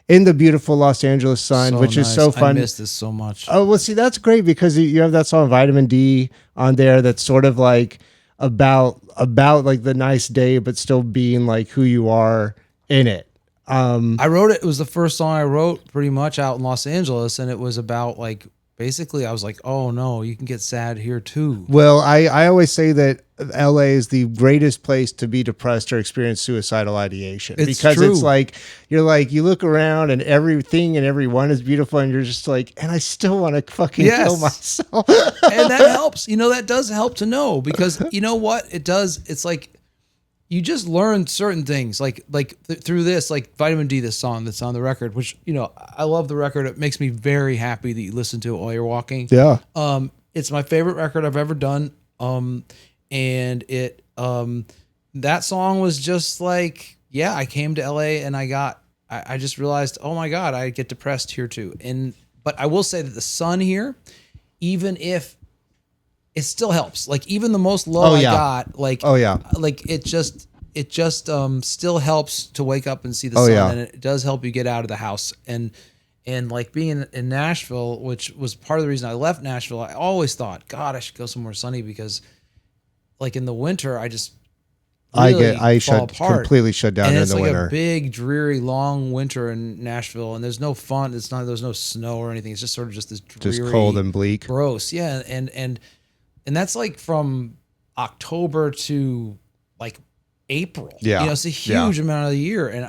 in the beautiful Los Angeles sun, which is so fun. I miss this so much. Oh, well, see, that's great because you have that song Vitamin D on there that's sort of like about like the nice day, but still being like who you are in it. I wrote it. It was the first song I wrote pretty much out in Los Angeles, and it was about like, basically, I was like, oh no, you can get sad here too. Well, I always say that LA is the greatest place to be depressed or experience suicidal ideation. It's because true. It's like, you look around and everything and everyone is beautiful and you're just like, and I still want to fucking kill myself. And that helps. You know, that does help to know, because you know what it does? It's like, you just learn certain things through this, like Vitamin D, this song that's on the record, which, you know, I love the record. It makes me very happy that you listen to it while you're walking. Yeah. It's my favorite record I've ever done. And it, that song was just like, yeah, I came to LA and I just realized, oh my God, I get depressed here too. But I will say that the sun here, even if it still helps, like even the most low I got, like, like it just still helps to wake up and see the sun. And it does help you get out of the house. And like being in Nashville, which was part of the reason I left Nashville, I always thought, God, I should go somewhere sunny, because like in the winter, I just really completely shut down in the winter. It's like a big, dreary, long winter in Nashville, and there's no fun. There's no snow or anything. It's just sort of just this dreary, just cold and bleak, gross. Yeah, and that's like from October to like April. Yeah. It's a huge amount of the year. And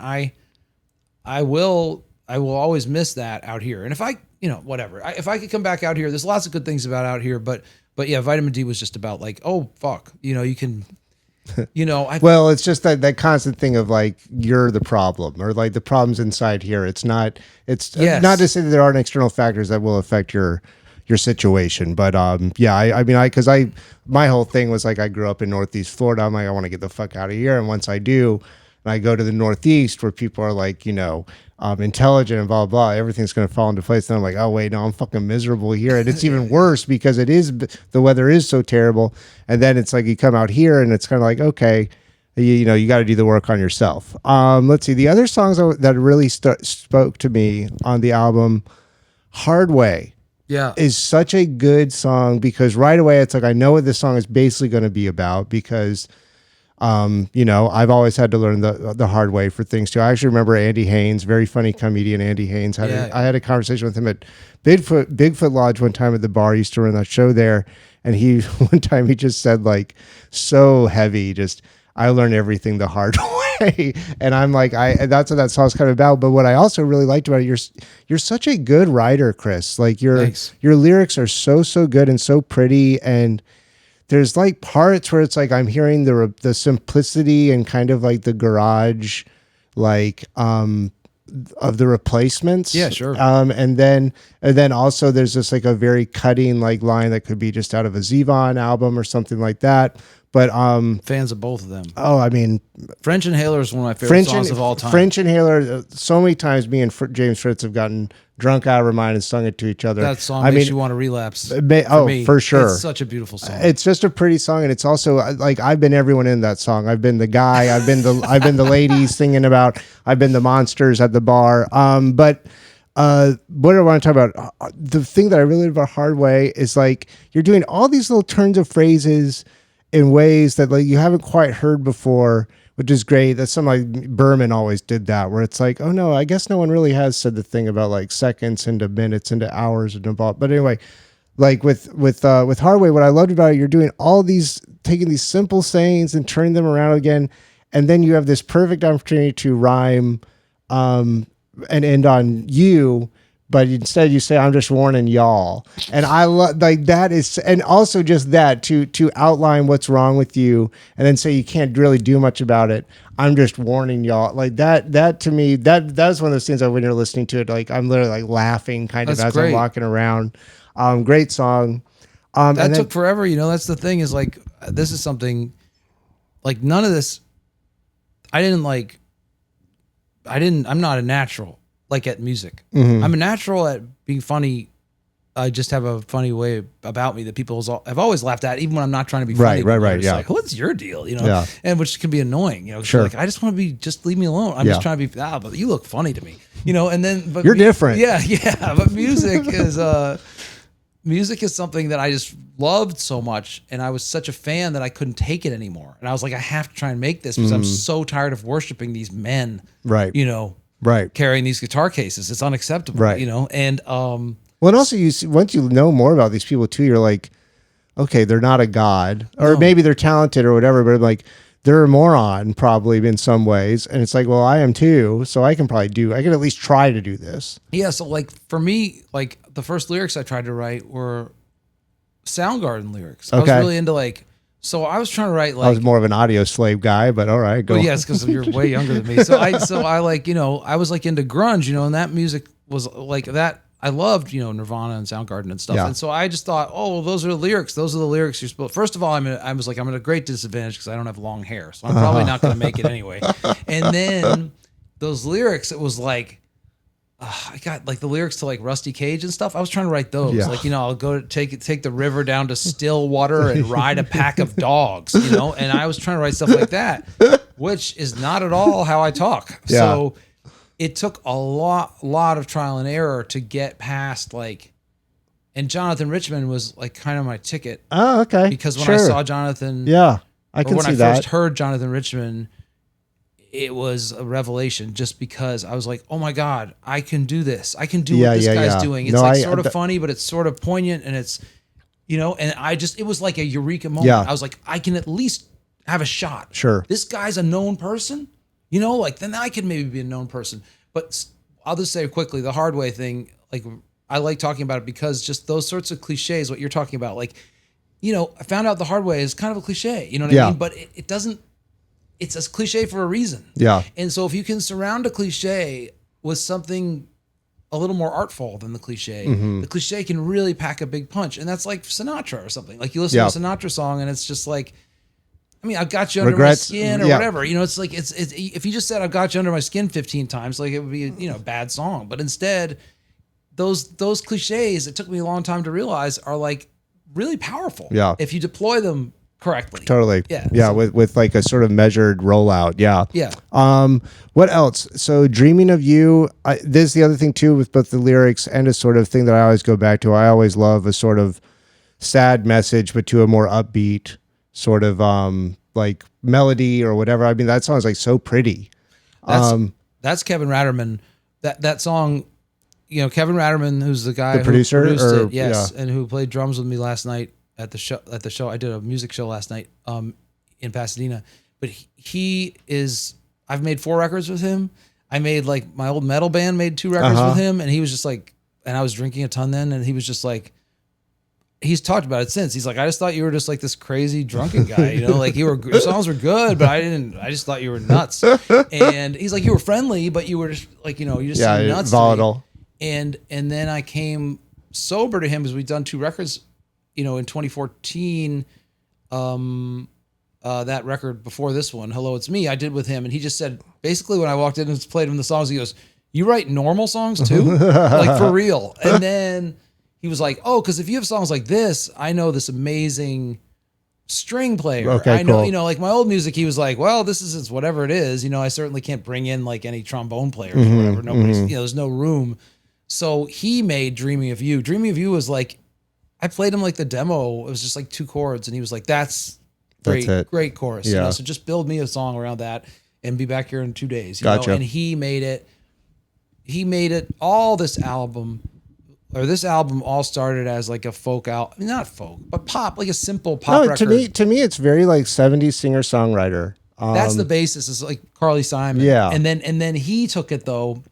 I will always miss that out here. And if I, whatever, if I could come back out here, there's lots of good things about out here, but yeah, vitamin D was just about like, oh fuck, you can, well, it's just that constant thing of like, you're the problem, or like the problem's inside here. It's not not to say that there aren't external factors that will affect your situation, but my whole thing was like, I grew up in Northeast Florida. I'm like, I want to get the fuck out of here. And once I do, and I go to the Northeast where people are like, intelligent and blah, blah, everything's going to fall into place. And I'm like, oh wait, no, I'm fucking miserable here. And it's even worse because the weather is so terrible. And then it's like, you come out here and it's kind of like, okay, you got to do the work on yourself. Let's see. The other songs that really spoke to me on the album, Hard Way. Yeah, is such a good song because right away it's like, I know what this song is basically going to be about because, I've always had to learn the hard way for things too. I actually remember Andy Haynes, very funny comedian Andy Haynes. I had a conversation with him at Bigfoot Lodge one time at the bar. I used to run that show there. And one time he just said like, so heavy, just, I learned everything the hard way. And I'm like, that's what that song's kind of about. But what I also really liked about it, you're such a good writer, Chris. Like your lyrics are so good and so pretty. And there's like parts where it's like, I'm hearing the simplicity and kind of like the garage, like, of the Replacements. Yeah, sure. And then also there's just like a very cutting like line that could be just out of a Zevon album or something like that. But fans of both of them. Oh, I mean, French Inhaler is one of my favorite songs of all time. French Inhaler. So many times, me and James Fritz have gotten drunk out of our mind and sung it to each other. That song makes you want to relapse. For sure. It's such a beautiful song. It's just a pretty song, and it's also like, I've been everyone in that song. I've been the guy. I've been the ladies singing about. I've been the monsters at the bar. But what I want to talk about, the thing that I really love about Hard Way is like, you're doing all these little turns of phrases in ways that like you haven't quite heard before, which is great. That's something like Berman always did that, where it's like, oh no, I guess no one really has said the thing about like seconds into minutes into hours and about. But anyway, like with Hard Way, what I loved about it, you're doing all these, taking these simple sayings and turning them around again, and then you have this perfect opportunity to rhyme and end on you. But instead you say, I'm just warning y'all. And I love like that is, and also just that to outline what's wrong with you and then say you can't really do much about it. I'm just warning y'all. Like that to me, that's one of those things that when you're listening to it, like I'm literally like laughing kind of as I'm walking around. Great song. That took forever. That's the thing is like, this is something like none of this. I'm not a natural. Like at music. Mm-hmm. I'm a natural at being funny. I just have a funny way about me that people have always laughed at, even when I'm not trying to be funny. Right. Yeah. Like, what's your deal? Yeah. And which can be annoying, Sure. Like, I just want to just leave me alone. I'm just trying to be, but you look funny to me, and then, but you're different. Yeah. But music is something that I just loved so much. And I was such a fan that I couldn't take it anymore. And I was like, I have to try and make this because I'm so tired of worshiping these men. Right. Right. Carrying these guitar cases. It's unacceptable, right. And well, and also once you know more about these people too, you're like, okay, they're not a god, or maybe they're talented or whatever, but like they're a moron probably in some ways. And it's like, well, I am too, so I can at least try to do this. Yeah. So like for me, like the first lyrics I tried to write were Soundgarden lyrics. I was really into like. So I was trying to write like. I was more of an Audio Slave guy, but all right, go. Well, yes, because you're way younger than me. So I like I was like into grunge, and that music was like that. I loved Nirvana and Soundgarden and stuff, and so I just thought, oh, well, those are the lyrics. Those are the lyrics you're supposed. First of all, I'm at a great disadvantage because I don't have long hair, so I'm probably not going to make it anyway. And then those lyrics, it was like. I got like the lyrics to like Rusty Cage and stuff. I was trying to write those. Yeah. Like, I'll go to take the river down to Stillwater and ride a pack of dogs, and I was trying to write stuff like that, which is not at all how I talk. Yeah. So it took a lot of trial and error to get past like, and Jonathan Richman was like kind of my ticket. Oh, okay. Because when I saw Jonathan, I can see that. When I first heard Jonathan Richman, it was a revelation just because I was like, oh my God, I can do this. I can do what this guy's doing. It's sort of funny, but it's sort of poignant and it's, and it was like a eureka moment. Yeah. I was like, I can at least have a shot. Sure. This guy's a known person, you know, like then I could maybe be a known person. But I'll just say quickly, the hard way thing, like I like talking about it because just those sorts of cliches, what you're talking about, like, you know, I found out the hard way is kind of a cliche, you know what I mean? But it doesn't, it's a cliche for a reason. Yeah. And so if you can surround a cliche with something a little more artful than the cliche can really pack a big punch. And that's like Sinatra or something. Like you listen to a Sinatra song and it's just like, I mean, I've got you under my skin or whatever. You know, it's like, it's if you just said I've got you under my skin 15 times, like it would be, you know, a bad song. But instead, those cliches, it took me a long time to realize are like really powerful. Yeah. If you deploy them correctly. Totally. Yeah. Yeah. So, with like a sort of measured rollout. Yeah. Yeah. What else? So Dreaming of You, this is the other thing too, with both the lyrics and a sort of thing that I always go back to. I always love a sort of sad message, but to a more upbeat sort of, like melody or whatever. I mean, that song's like so pretty. That's Kevin Ratterman. That song, you know, Kevin Ratterman, who's the guy the producer, who produced it, yes, and who played drums with me last night at the show. I did a music show last night in Pasadena. But he is, I've made 4 records with him. I made like my old metal band made 2 records with him, and he was just like, and I was drinking a ton then, and he was just like, he's talked about it since. He's like, I just thought you were just like this crazy drunken guy, you know, like your songs were good, but I just thought you were nuts. And he's like, you were friendly, but you were just like, you know, you just seemed nuts. Volatile. And then I came sober to him as we'd done 2 records, you know, in 2014, that record before this one, Hello, It's Me, I did with him. And he just said, basically when I walked in and played him the songs, he goes, you write normal songs too? Like for real. And then he was like, oh, because if you have songs like this, I know this amazing string player. Okay, I know, cool. you know, like my old music, he was like, well, this is whatever it is. You know, I certainly can't bring in like any trombone players or whatever. Nobody's, you know, there's no room. So he made Dreaming of You. Dreaming of You was like, I played him like the demo. It was just like 2 chords. And he was like, that's great chorus. Yeah. You know? So just build me a song around that and be back here in 2 days. You Gotcha. know? And he made it all this album all started as like a folk album, not folk, but pop, like a simple pop record. To me, it's very like 70s singer-songwriter. That's the basis. Is like Carly Simon. Yeah. And then he took it though.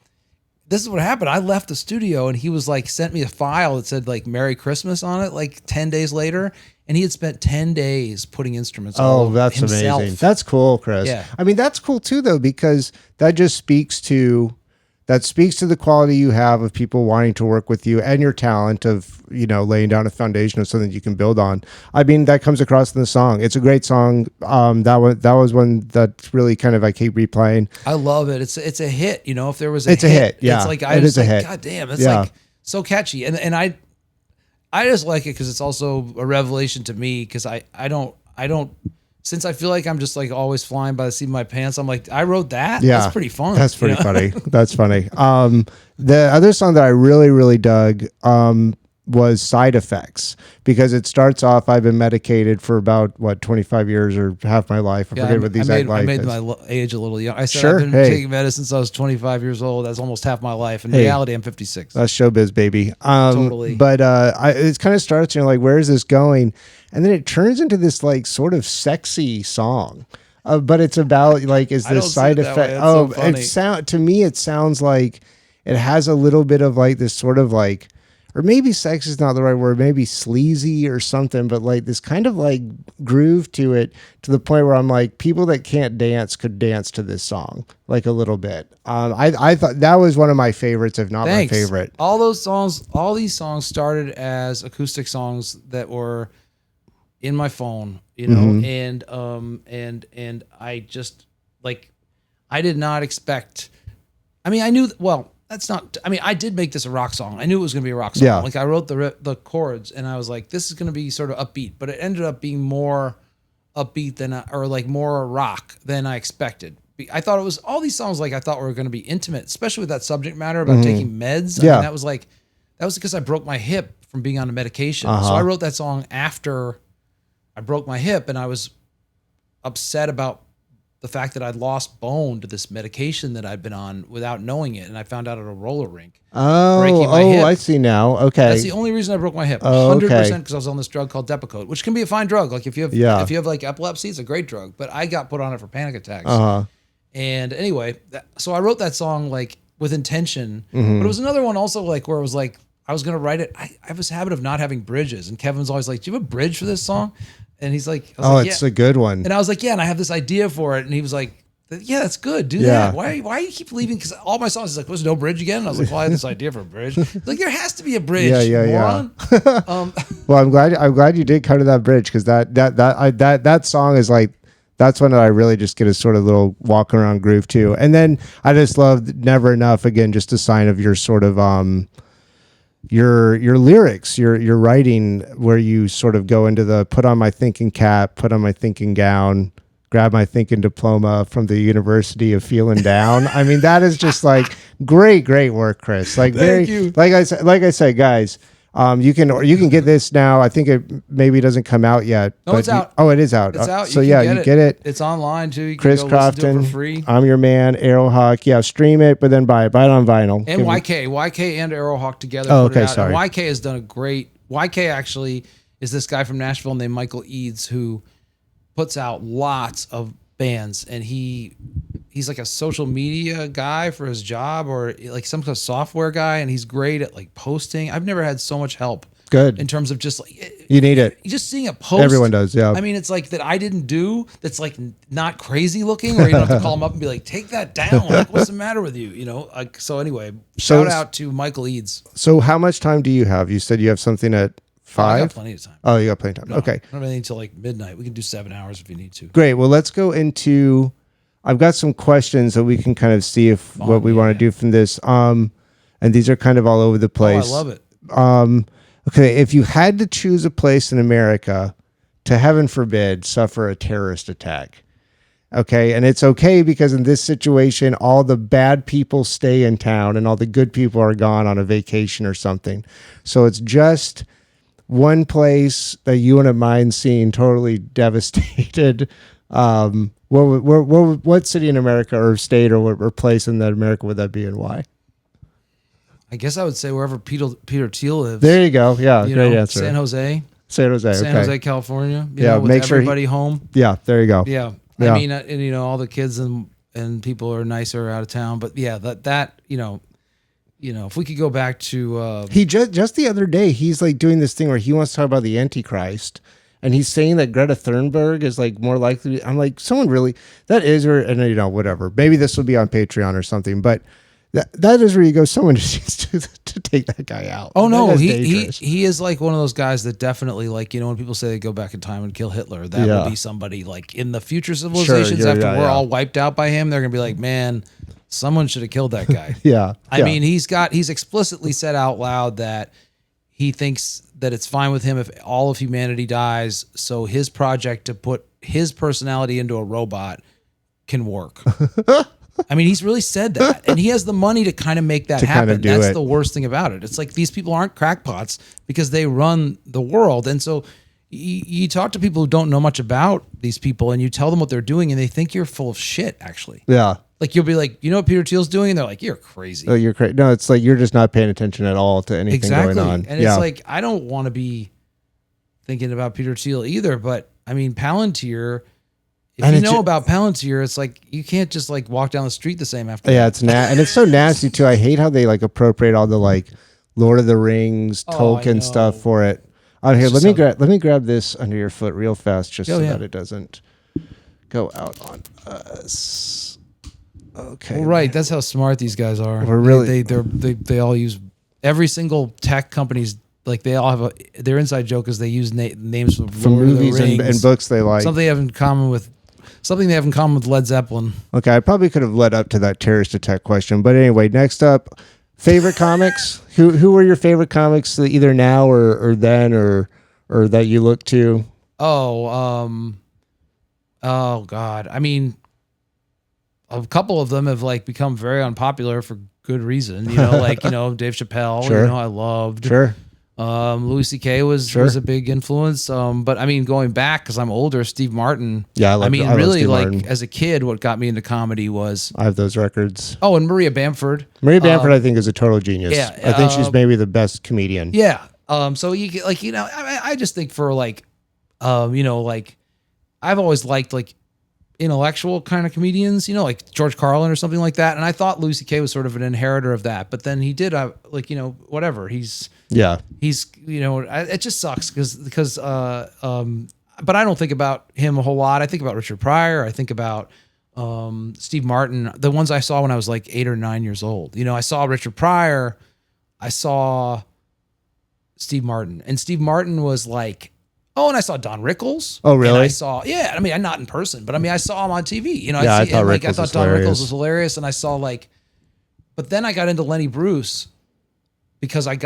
This is what happened. I left the studio and he was like, sent me a file that said like Merry Christmas on it, like 10 days later. And he had spent 10 days putting instruments all over that's himself. amazing. That's cool, Chris. Yeah. I mean, that's cool too, though, because that just speaks to the quality you have of people wanting to work with you and your talent of, you know, laying down a foundation of something you can build on. I mean, that comes across in the song. It's a great song. That was one that really kind of I keep replaying. I love it. It's a hit. You know, if there was a hit. It's a hit. Yeah. It's like, it is a hit. God damn. It's like so catchy. And I just like it because it's also a revelation to me because I don't, since I feel like I'm just like always flying by the seat of my pants, I'm like, I wrote that. Yeah, that's pretty fun. That's pretty funny. That's funny. The other song that I really, really dug was Side Effects because it starts off, I've been medicated for about 25 years or half my life. I forget what the exact life is. I made my age a little young. I said Sure, I've been taking medicine since I was 25 years old. That's almost half my life. In reality, I'm 56. That's showbiz, baby. Totally. But it kind of starts, you know, like, where is this going? And then it turns into this like sort of sexy song. But it's about like, is this side effect? To me, it sounds like it has a little bit of like this sort of like, or maybe sex is not the right word, maybe sleazy or something, but like this kind of like groove to it, to the point where I'm like, people that can't dance could dance to this song like a little bit. I thought that was one of my favorites, if not my favorite. All these songs started as acoustic songs that were in my phone, you know, and I just like, I did not expect, I mean, I knew, I did make this a rock song. I knew it was going to be a rock song. Yeah. Like I wrote the chords and I was like, this is going to be sort of upbeat, but it ended up being more upbeat or like more rock than I expected. I thought it was all these songs, like I thought were going to be intimate, especially with that subject matter about taking meds. Yeah. I mean, that was because I broke my hip from being on a medication. So I wrote that song after I broke my hip and I was upset about the fact that I'd lost bone to this medication that I'd been on without knowing it, and I found out at a roller rink. Breaking my hip. I see now. Okay, That's the only reason I broke my hip. Oh, 100% okay. because I was on this drug called Depakote, which can be a fine drug. Like if you have like epilepsy, it's a great drug. But I got put on it for panic attacks. And anyway, so I wrote that song like with intention, but it was another one also like where it was like I was gonna write it. I have this habit of not having bridges, and Kevin's always like, "Do you have a bridge for this song?" And he's like, it's a good one. And I was like, "Yeah," and I have this idea for it, and he was like, "Yeah, that's good. Do that. Why do you keep leaving?" Because all my songs is like, "Was no bridge again?" And I was like, "Well, I had this idea for a bridge." He's like, there has to be a bridge. Moron. Well, I'm glad you did come to that bridge, because that song is like, that's one that I really just get a sort of little walk around groove to. And then I just love Never Enough, again, just a sign of your sort of your lyrics, your writing, where you sort of go into the put on my thinking cap, put on my thinking gown, grab my thinking diploma from the University of Feeling Down. I mean, that is just like great work, Chris. Like Thank you. Like I said, guys, you can get this now. I think it maybe doesn't come out yet. No, it's out. Oh, it is out. It's out. So you get it. It's online too. You can Chris go listen to it Crofton, for free. I'm Your Man, Arrowhawk. Yeah, stream it, but then buy it on vinyl. And YK and Arrowhawk together. Oh, put it okay, out. sorry. And YK has done a great. YK actually is this guy from Nashville named Michael Eads who puts out lots of bands, and he's like a social media guy for his job, or like some kind of software guy, and he's great at like posting. I've never had so much help. Good. In terms of just like You need it. just seeing a post. Everyone does, yeah. I mean, it's like that I didn't do. That's like not crazy looking, or you don't have to call him up and be like, "Take that down." Like, what's the matter with you? You know. Like, so anyway, shout out to Michael Eads. So how much time do you have? You said you have something at 5? I got plenty of time. Oh, you got plenty of time. No, Okay. I don't have anything until like midnight. We can do 7 hours if you need to. Great. Well, let's go into. I've got some questions that we can kind of see if what we want to do from this. And these are kind of all over the place. Oh, I love it. Okay, if you had to choose a place in America to, heaven forbid, suffer a terrorist attack, okay, and it's okay because in this situation, all the bad people stay in town and all the good people are gone on a vacation or something. So it's just one place that you wouldn't mind seeing totally devastated. What city in America or state or place in that America would that be, and why? I guess I would say wherever Peter Thiel lives. There you go. Yeah, great answer. San Jose. San Jose, California. Yeah, with make sure everybody home. Yeah, there you go. Yeah. Yeah. I mean, and you know, all the kids and people are nicer out of town, but yeah, that you know, if we could go back to he just the other day, he's like doing this thing where he wants to talk about the Antichrist, and he's saying that Greta Thunberg is like more likely. I'm like, someone really that is, or and you know, whatever. Maybe this will be on Patreon or something, but. That is where you go. Someone just needs to take that guy out. Oh no, he he is like one of those guys that definitely, like, you know, when people say they go back in time and kill Hitler, that will be somebody like in the future civilizations after we're all wiped out by him. They're gonna be like, man, someone should have killed that guy. I mean, he's explicitly said out loud that he thinks that it's fine with him if all of humanity dies. So his project to put his personality into a robot can work. I mean, he's really said that, and he has the money to kind of make that happen. Kind of That's it. the worst thing about it. It's like these people aren't crackpots because they run the world. And so you talk to people who don't know much about these people, and you tell them what they're doing, and they think you're full of shit, actually. Yeah. Like, you'll be like, you know what Peter Thiel's doing? And they're like, you're crazy. Oh, you're crazy. No, it's like you're just not paying attention at all to anything going on. And it's like, I don't want to be thinking about Peter Thiel either, but I mean, Palantir... If you know about Palantir, it's like you can't just like walk down the street the same after. Yeah, it's and it's so nasty too. I hate how they like appropriate all the like Lord of the Rings, Tolkien stuff for it. Out here, let me grab this under your foot real fast, just so that it doesn't go out on us. Okay. Well, right, that's how smart these guys are. We're really they all use every single tech company's. Like they all have their inside joke is they use names from movies and books they like. Something they have in common with Led Zeppelin. Okay, I probably could have led up to that terrorist attack question, but anyway, next up, favorite comics. Who were your favorite comics either now or then or that you look to? Oh God. I mean, a couple of them have like become very unpopular for good reason. You know, like, you know, Dave Chappelle. Sure. You know, I loved. Sure. Louis C.K. was a big influence. But I mean, going back because I'm older, Steve Martin. Yeah, I love really, Steve like Martin. as a kid, what got me into comedy was I have those records. Oh, and Maria Bamford. Maria Bamford, I think, is a total genius. Yeah, I think she's maybe the best comedian. Yeah. So you get like, you know, I just think for like, you know, like I've always liked like intellectual kind of comedians, you know, like George Carlin or something like that. And I thought Louis C.K. was sort of an inheritor of that, but then he did like, you know, whatever he's, you know, it just sucks because, but I don't think about him a whole lot. I think about Richard Pryor. I think about, Steve Martin, the ones I saw when I was like 8 or 9 years old. You know, I saw Richard Pryor, I saw Steve Martin, and Steve Martin was like, oh, and I saw Don Rickles. Oh, really? And I saw, yeah. I mean, I'm not in person, but I mean, I saw him on TV. You know, I thought Don Rickles was hilarious, and I saw like, but then I got into Lenny Bruce because I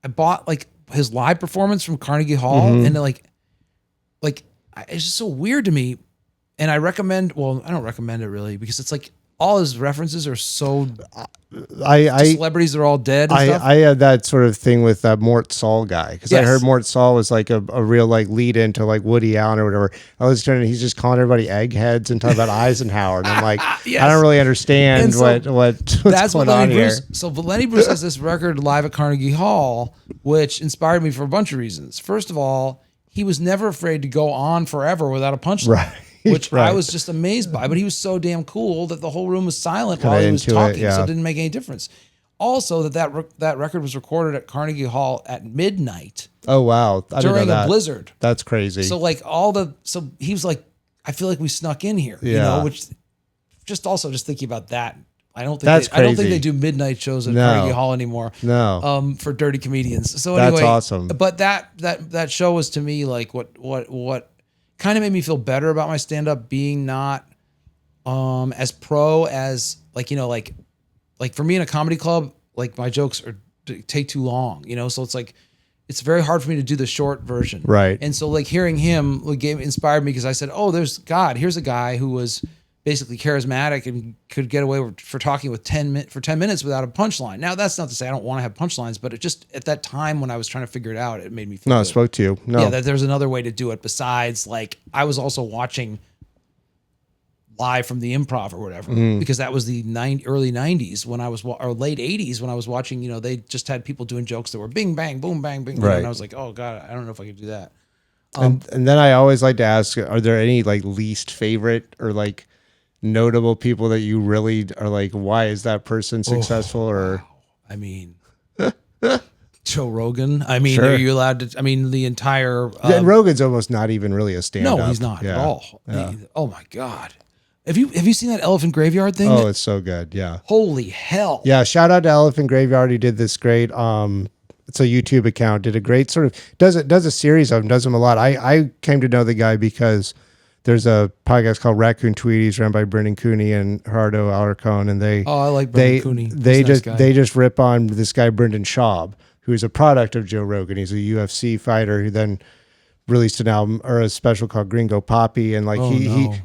bought like his live performance from Carnegie Hall, and like it's just so weird to me. And I recommend, well, I don't recommend it really because it's like all his references are so celebrities are all dead and stuff. I had that sort of thing with that Mort Saul guy because I heard Mort Saul was like a real like lead into like Woody Allen or whatever. I was turning, he's just calling everybody eggheads and talking about Eisenhower, and I'm like, I don't really understand what's going on here. So Lenny Bruce has this record live at Carnegie Hall, which inspired me for a bunch of reasons. First of all, he was never afraid to go on forever without a punchline. Right. Which I was just amazed by, but he was so damn cool that the whole room was silent while he was talking, so it didn't make any difference. Also, that record was recorded at Carnegie Hall at midnight. Oh wow! During a blizzard. That's crazy. So like so he was like, I feel like we snuck in here, you know. Which just thinking about that, I don't think they do midnight shows at Carnegie Hall anymore. No. For dirty comedians. So anyway, that's awesome. But that show was to me like what kind of made me feel better about my stand-up being not as pro as like, you know, like for me in a comedy club, like my jokes take too long, you know, so it's like it's very hard for me to do the short version, right? And so like hearing him inspired me because I said, oh, here's a guy who was basically charismatic and could get away for talking with 10 minutes without a punchline. Now that's not to say I don't want to have punchlines, but it just at that time when I was trying to figure it out, it made me feel good. It spoke to you. That there's another way to do it besides like I was also watching live from the Improv or whatever because that was the early 90s when I was or late 80s when I was watching, you know, they just had people doing jokes that were bing bang boom bang bing, right. And I was like, oh god, I don't know if I could do that. And then I always like to ask, are there any like least favorite or like notable people that you really are like, why is that person successful? Or I mean Joe Rogan. I mean, are you allowed to? I mean, the entire Rogan's almost not even really a stand-up. No, he's not at all. Yeah. Oh my god, have you seen that Elephant Graveyard thing? Oh, it's so good. Yeah. Holy hell. Yeah. Shout out to Elephant Graveyard. He did this great. It's a YouTube account. Did a great sort of does a series of them. Does them a lot. I came to know the guy because there's a podcast called Raccoon Tweeties run by Brendan Cooney and Gerardo Alarcon, and I like Brendan Cooney. They just rip on this guy Brendan Schaub, who's a product of Joe Rogan. He's a UFC fighter who then released an album or a special called Gringo Poppy, and like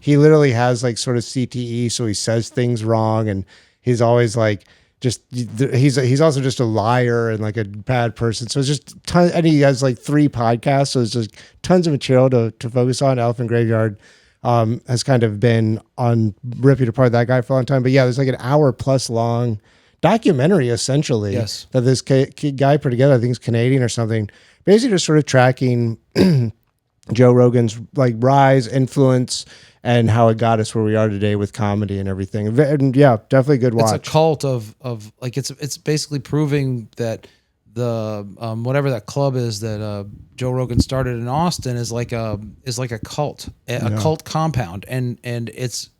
he literally has like sort of CTE, so he says things wrong, and he's always like he's also just a liar and like a bad person. So it's just tons, and he has like 3 podcasts, so it's just tons of material to focus on. Elephant Graveyard has kind of been on ripping apart that guy for a long time. But yeah, there's like an hour plus long documentary essentially that this guy put together. I think he's Canadian or something. Basically just sort of tracking Joe Rogan's like rise, influence, and how it got us where we are today with comedy and everything. And yeah, definitely a good watch. It's a cult of like it's basically proving that the whatever that club is that Joe Rogan started in Austin is like a cult, a cult compound, and it's,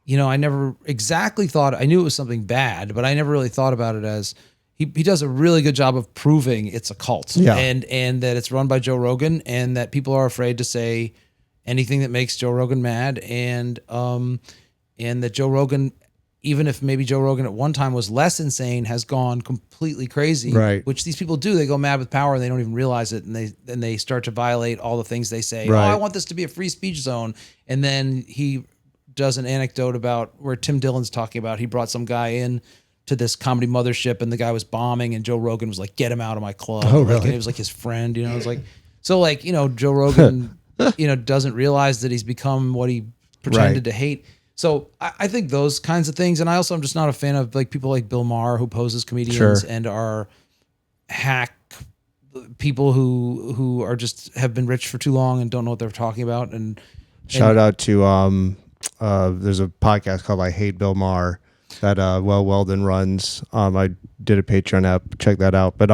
you know, I never exactly thought, I knew it was something bad, but I never really thought about it as he does a really good job of proving it's a cult, and that it's run by Joe Rogan, and that people are afraid to say anything that makes Joe Rogan mad, and that Joe Rogan, even if maybe Joe Rogan at one time was less insane, has gone completely crazy, right? Which these people do. They go mad with power and they don't even realize it, and they start to violate all the things they say. Right. Oh, I want this to be a free speech zone, and then he does an anecdote about where Tim Dillon's talking about he brought some guy in to this comedy mothership, and the guy was bombing, and Joe Rogan was like, "Get him out of my club." Oh, Like, really? and it was like his friend, you know. It was like, so like, you know, Joe Rogan, you know, doesn't realize that he's become what he pretended to hate. So I think those kinds of things, and I also am just not a fan of like people like Bill Maher who poses comedians and are hack people who are just have been rich for too long and don't know what they're talking about. And Shout out to there's a podcast called I Hate Bill Maher that Well Weldon runs. I did a Patreon app, check that out. But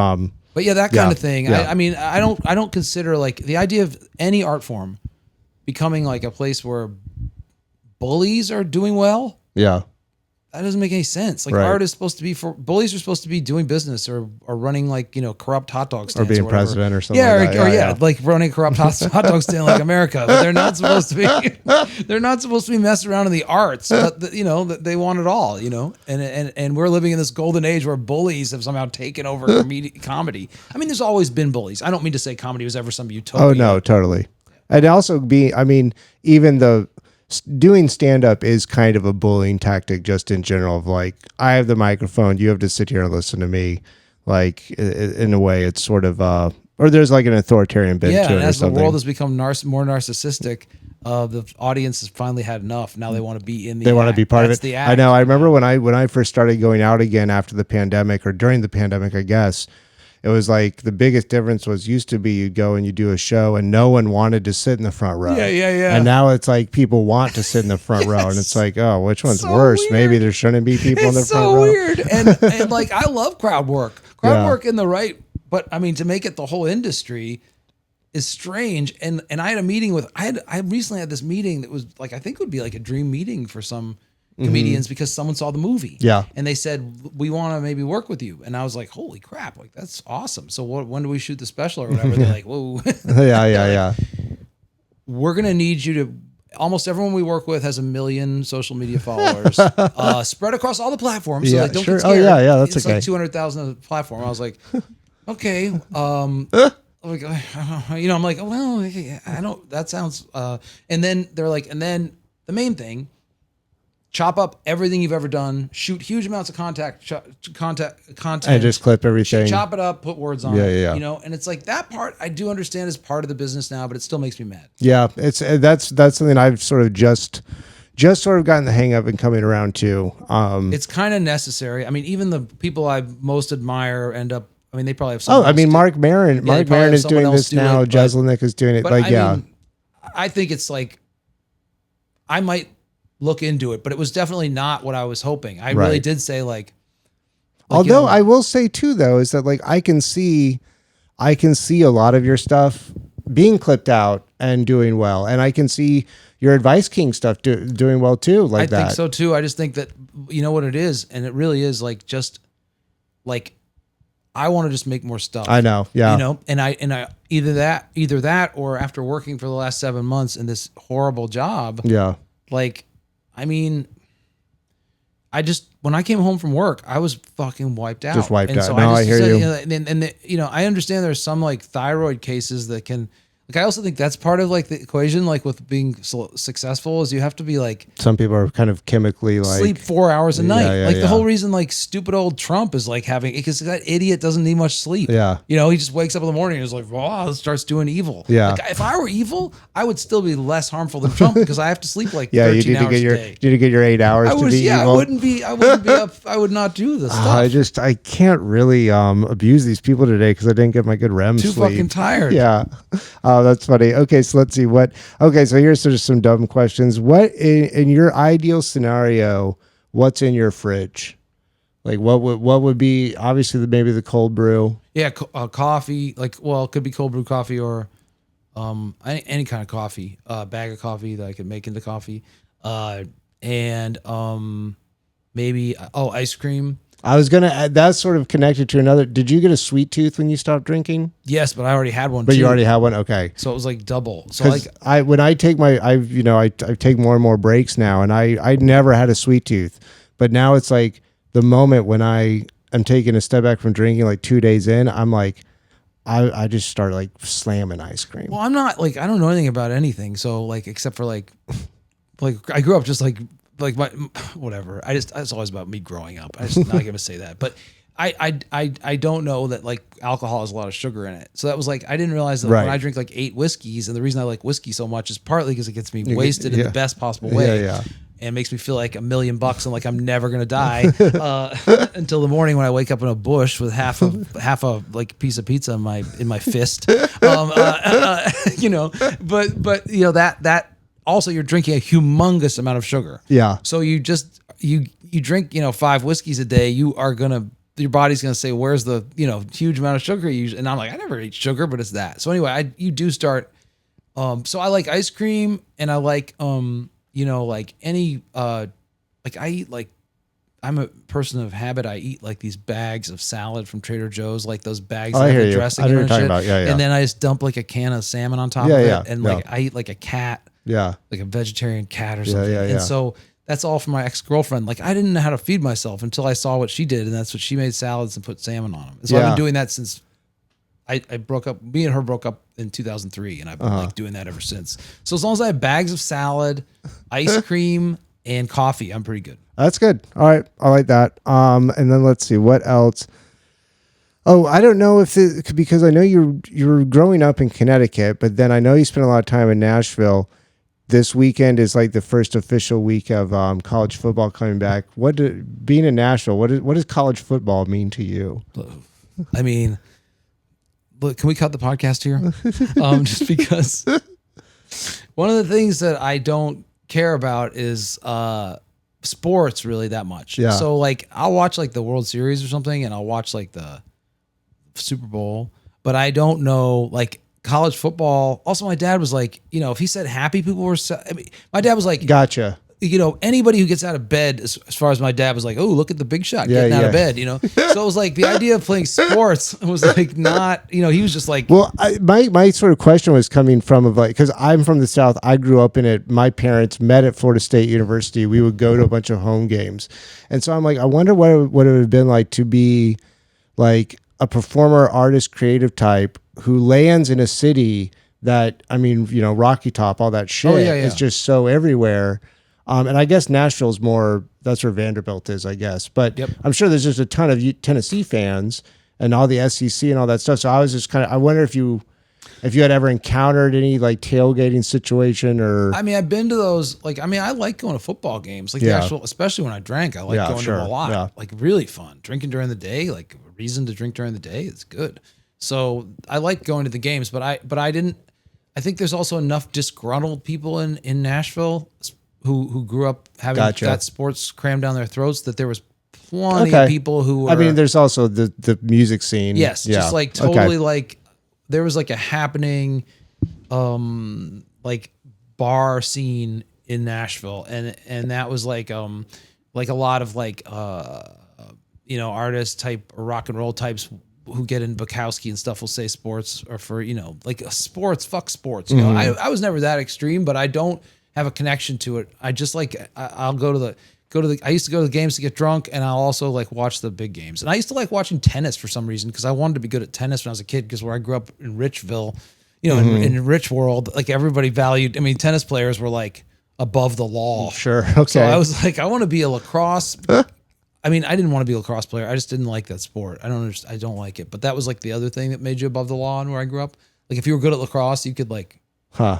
yeah, that kind of thing. Yeah. I mean, I don't consider like the idea of any art form becoming like a place where bullies are doing well. yeah, That doesn't make any sense. Like Right. art is supposed to be for bullies are supposed to be doing business or running like, you know, corrupt hot dog stands or being whatever. president or something. Yeah, like that. or yeah, like running a corrupt hot dog stand like America. But they're not supposed to be. They're not supposed to be messing around in the arts. But you know, they want it all. You know, and we're living in this golden age where bullies have somehow taken over comedy. I mean, there's always been bullies. I don't mean to say comedy was ever some utopia. Oh no, totally. And also I mean, even doing stand up is kind of a bullying tactic just in general of like, I have the microphone, you have to sit here and listen to me. Like in a way it's sort of, or there's like an authoritarian bent Yeah, to and it or as the something. world has become more narcissistic, the audience has finally had enough. Now they want to be in the They want to act. be part That's of it. the I act. know. I remember when I first started going out again after the pandemic or during the pandemic, I guess. It was like the biggest difference was used to be you'd go and you do a show and no one wanted to sit in the front row. Yeah. And now it's like people want to sit in the front row, and it's like, oh, which one's So worse? weird. Maybe there shouldn't be people in the It's front so row. weird. And like I love crowd work. Crowd Yeah. work in the right, but I mean to make it the whole industry is strange. And I had a meeting with I recently had this meeting that was like I think it would be like a dream meeting for some comedians because someone saw the movie. Mm-hmm. Yeah. And they said, we want to maybe work with you. And I was like, holy crap, like that's awesome. So when do we shoot the special or whatever? They're like, whoa. Yeah. We're going to need you to, almost everyone we work with has 1 million social media followers spread across all the platforms. So Yeah, like, don't sure. get scared. Oh, yeah, that's it's okay. like 200,000 on the platform. I was like, okay. Like, you know, I'm like, well, I don't, that sounds, and then they're like, and then the main thing, chop up everything you've ever done, shoot huge amounts of content, And just clip everything. chop it up, put words on Yeah, it, yeah. you know, and it's like that part I do understand is part of the business now, but it still makes me mad. Yeah, that's something I've sort of just sort of gotten the hang of and coming around to. It's kind of necessary. I mean, even the people I most admire end up, I mean, they probably have someone I else mean, do- Mark Maron. they Mark probably Maron have is someone doing else this do now. it, but- Jeselnik is doing it. But Like, I yeah. mean, I think it's like, I might look into it, but it was definitely not what I was hoping. I really Right. did say like Although you know, I will say too, though, is that like I can see a lot of your stuff being clipped out and doing well, and I can see your Advice King stuff doing well too. Like I that. think so too. I just think that you know what it is, and it really is like just like I want to just make more stuff. I know, yeah. You know, and I either that or after working for the last 7 months in this horrible job, Yeah. like I mean, I just when I came home from work, I was fucking wiped out. Just wiped and out. So No, I I hear said, you. know, and you know, I understand there's some like thyroid cases that can. Like I also think that's part of like the equation, like with being successful, is you have to be like Some people are kind of chemically like sleep 4 hours a night. yeah, like yeah. the whole reason like stupid old Trump is like having, because that idiot doesn't need much sleep. Yeah. You know, he just wakes up in the morning and is like, wow, starts doing evil. Yeah. Like, if I were evil, I would still be less harmful than Trump because I have to sleep like yeah. 13 You need to hours get your a day. you need to get your 8 hours to be evil. I wouldn't be up. I would not do this stuff. I can't really abuse these people today because I didn't get my good REM Too sleep. fucking tired. Yeah. Oh, that's funny. Okay, so let's see so here's sort of some dumb questions. What in your ideal scenario, what's in your fridge? Like what would be obviously maybe the cold brew. Yeah, coffee. Like, well, it could be cold brew coffee or any kind of coffee. Bag of coffee that I could make into coffee. And maybe ice cream. I was gonna add, that's sort of connected to another. Did you get a sweet tooth when you stopped drinking? Yes, but I already had one. But too. you already had one. Okay. So it was like double. So like Because when I take I take more and more breaks now, and I never had a sweet tooth, but now it's like the moment when I am taking a step back from drinking, like 2 days in, I'm like, I just start like slamming ice cream. well, I'm not like I don't know anything about anything. So like except for like I grew up just like like my whatever. It's always about me growing up. I just not gonna say that, but I don't know that like alcohol has a lot of sugar in it. So that was like I didn't realize that when I drink like 8 whiskeys, and the reason I like whiskey so much is partly because it gets me wasted in the best possible way. And makes me feel like $1 million and like I'm never gonna die until the morning when I wake up in a bush with half a like piece of pizza in my fist. You know, but you know that also you're drinking a humongous amount of sugar. Yeah. So you drink 5 whiskeys a day, your body's gonna say, where's the huge amount of sugar you use? And I'm like, I never eat sugar, but it's that. So anyway, you do start. So I like ice cream, and I like like any like I eat like I'm a person of habit. I eat like these bags of salad from Trader Joe's, like those bags that have the dressing in and shit. And then I just dump like a can of salmon on top of it, and like I eat like a cat, like a vegetarian cat or something. And so that's all from my ex-girlfriend. Like I didn't know how to feed myself until I saw what she did, and that's what she made salads and put salmon on them. And so I've been doing that since I broke up. Me and her broke up in 2003, and I've been like doing that ever since. So as long as I have bags of salad, ice cream, and coffee, I'm pretty good. That's good. All right, I like that. And then let's see what else. Oh, I don't know if because I know you're growing up in Connecticut, but then I know you spent a lot of time in Nashville. This weekend is like the first official week of college football coming back. Being in Nashville, what does college football mean to you? I mean, look, can we cut the podcast here? Just because one of the things that I don't care about is sports really that much. Yeah. So like I'll watch like the World Series or something, and I'll watch like the Super Bowl, but I don't know like college football. Also, my dad was like, if he said happy, people were. My dad was like, gotcha. Anybody who gets out of bed, as far as my dad was like, oh, look at the big shot getting out of bed, So it was like the idea of playing sports was like not, he was just like. Well, my sort of question was coming from because I'm from the South. I grew up in it. My parents met at Florida State University. We would go to a bunch of home games. And so I'm like, I wonder what it would have been like to be like a performer, artist, creative type who lands in a city that, Rocky Top, all that shit is just so everywhere. And I guess Nashville's more, that's where Vanderbilt is, I guess. But I'm sure there's just a ton of Tennessee fans and all the SEC and all that stuff. So I was just I wonder if you had ever encountered any like tailgating situation or. I mean, I've been to those, I like going to football games, like the actual, especially when I drank, I like going to them a lot, like really fun. Drinking during the day, like a reason to drink during the day, it's good. So I like going to the games, but I think there's also enough disgruntled people in Nashville who grew up having that sports crammed down their throats that there was plenty of people who were. There's also the music scene. Yes, just like totally like there was like a happening like bar scene in Nashville, and that was like a lot of like artist type or rock and roll types who get in Bukowski and stuff will say sports or for like sports, fuck sports. I was never that extreme, but I don't have a connection to it. I just like I'll go to the I used to go to the games to get drunk, and I'll also like watch the big games. And I used to like watching tennis for some reason because I wanted to be good at tennis when I was a kid, because where I grew up in Richville, in Rich World, like everybody valued, tennis players were like above the law. Sure. Okay. So I was like, I want to be a lacrosse. I didn't want to be a lacrosse player. I just didn't like that sport. I don't like it. But that was like the other thing that made you above the law and where I grew up. Like if you were good at lacrosse, you could like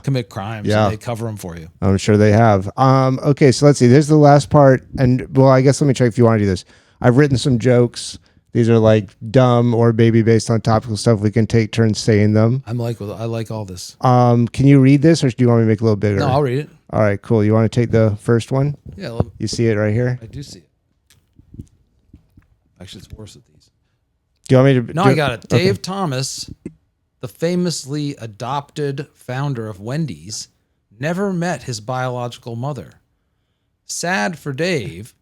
commit crimes and they cover them for you. I'm sure they have. Okay, so let's see. There's the last part. And well, I guess let me check if you want to do this. I've written some jokes. These are like dumb or maybe based on topical stuff. We can take turns saying them. I like all this. Can you read this, or do you want me to make it a little bigger? No, I'll read it. All right, cool. You want to take the first one? Yeah. You see it right here? I do see it. Actually, it's worse with these. Do you want me to? No, I got it. Dave Thomas, the famously adopted founder of Wendy's, never met his biological mother. Sad for Dave,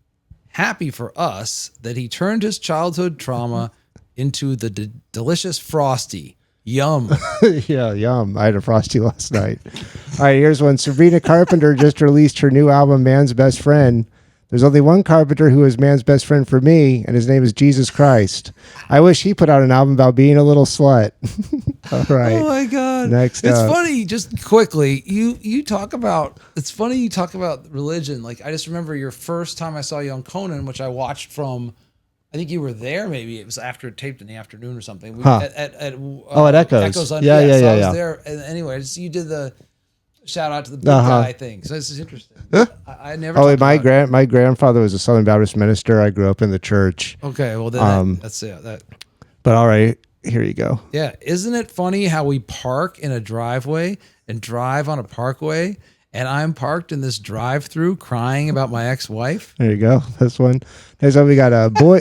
happy for us that he turned his childhood trauma into the delicious Frosty. Yum. Yeah, yum. I had a Frosty last night. All right, here's one. Sabrina Carpenter just released her new album, Man's Best Friend. There's only one carpenter who is man's best friend for me, and his name is Jesus Christ. I wish he put out an album about being a little slut. All right. Oh my God. Next it's up. funny, just quickly, you talk about, it's funny you talk about religion. Like, I just remember your first time I saw you on Conan, which I watched from, I think you were there, maybe it was after it taped in the afternoon or something. At Echoes. On, Yeah. So I was there. And anyway, just, you did the shout out to the big guy thing. So this is interesting. I never. Oh, my grandfather was a Southern Baptist minister. I grew up in the church. Okay, well then that's that. But all right, here you go. Yeah, isn't it funny how we park in a driveway and drive on a parkway, and I'm parked in this drive-through crying about my ex-wife? There you go. This one. Next up, we got a boy.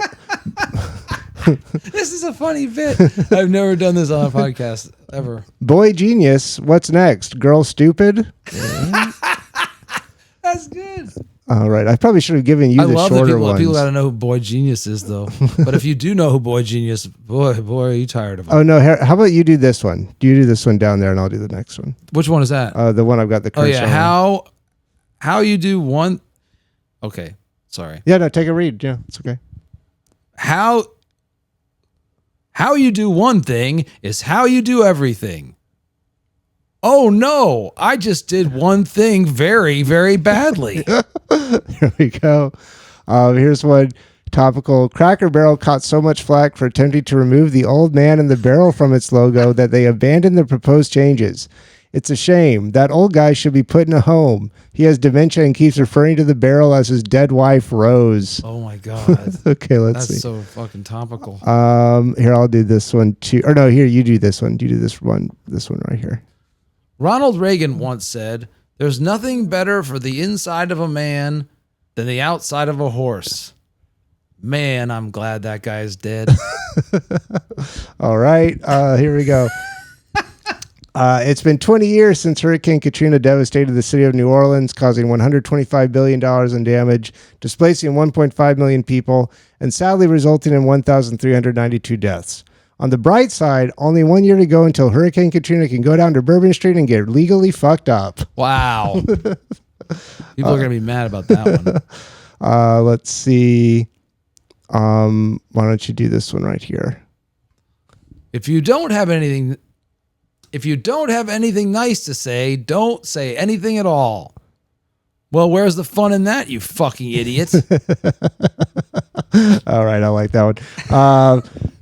This is a funny bit. I've never done this on a podcast ever. Boy genius. What's next? Girl stupid. That's good. All right. I probably should have given you the shorter ones. People got to know who Boy Genius is, though. But if you do know who Boy Genius, boy, are you tired of him? Oh no! How about you do this one? Do you do this one down there, and I'll do the next one. Which one is that? The one I've got the cursor. Oh yeah. How you do one? Okay, sorry. Yeah, no, take a read. Yeah, it's okay. How you do one thing is how you do everything. Oh no, I just did one thing very, very badly. Here we go. Here's one topical. Cracker Barrel caught so much flack for attempting to remove the old man in the barrel from its logo that they abandoned the proposed changes. It's a shame. That old guy should be put in a home. He has dementia and keeps referring to the barrel as his dead wife, Rose. Oh my God. Okay, let's see. That's so fucking topical. Here, I'll do this one too. Or no, here, you do this one. You do this one right here. Ronald Reagan once said, "There's nothing better for the inside of a man than the outside of a horse." Man, I'm glad that guy is dead. All right, here we go. It's been 20 years since Hurricane Katrina devastated the city of New Orleans, causing $125 billion in damage, displacing 1.5 million people, and sadly resulting in 1,392 deaths. On the bright side, only 1 year to go until Hurricane Katrina can go down to Bourbon Street and get legally fucked up. Wow. People are going to be mad about that one. Let's see. Why don't you do this one right here? If you don't have anything nice to say, don't say anything at all. Well, where's the fun in that, you fucking idiot? All right, I like that one.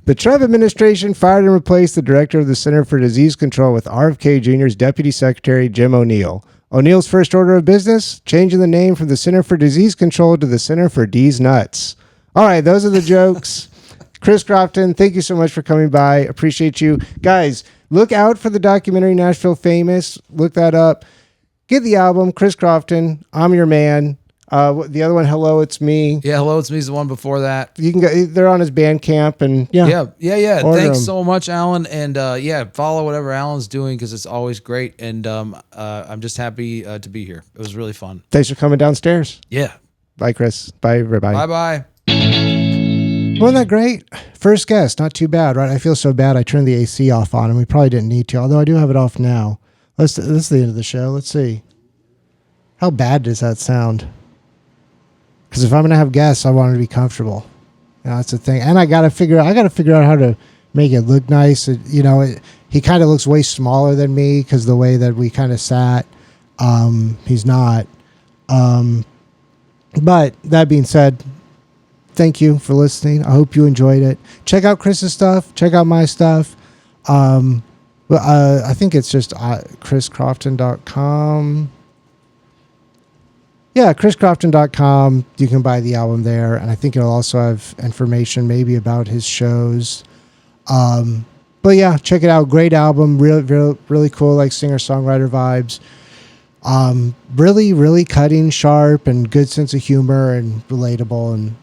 The Trump administration fired and replaced the director of the Center for Disease Control with RFK Jr.'s Deputy Secretary, Jim O'Neill. O'Neill's first order of business, changing the name from the Center for Disease Control to the Center for D's Nuts. All right, those are the jokes. Chris Crofton, thank you so much for coming by. Appreciate you. Guys, look out for the documentary Nashville Famous. Look that up. Get the album, Chris Crofton, I'm Your Man. The other one, Hello, It's Me. Yeah, Hello, It's Me is the one before that. You can go. They're on his Bandcamp, and Yeah. Thanks them. so much, Alan. And follow whatever Alan's doing because it's always great. And I'm just happy to be here. It was really fun. Thanks for coming downstairs. Yeah. Bye, Chris. Bye, everybody. Bye-bye. Wasn't that great? First guest, not too bad, right? I feel so bad. I turned the AC off on him. We probably didn't need to, although I do have it off now. This is the end of the show. Let's see. How bad does that sound? Because if I'm gonna have guests, I want them to be comfortable. That's the thing. And I gotta figure out how to make it look nice. He kind of looks way smaller than me because the way that we kind of sat. He's not. But that being said, thank you for listening. I hope you enjoyed it. Check out Chris's stuff. Check out my stuff. I think it's just chriscrofton.com. Yeah, chriscrofton.com. You can buy the album there. And I think it'll also have information maybe about his shows. But yeah, check it out. Great album. Really cool, like singer-songwriter vibes. Really, really cutting, sharp, and good sense of humor and relatable and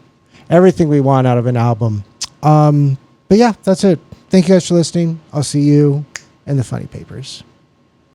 everything we want out of an album. But yeah, that's it. Thank you guys for listening. I'll see you in the funny papers.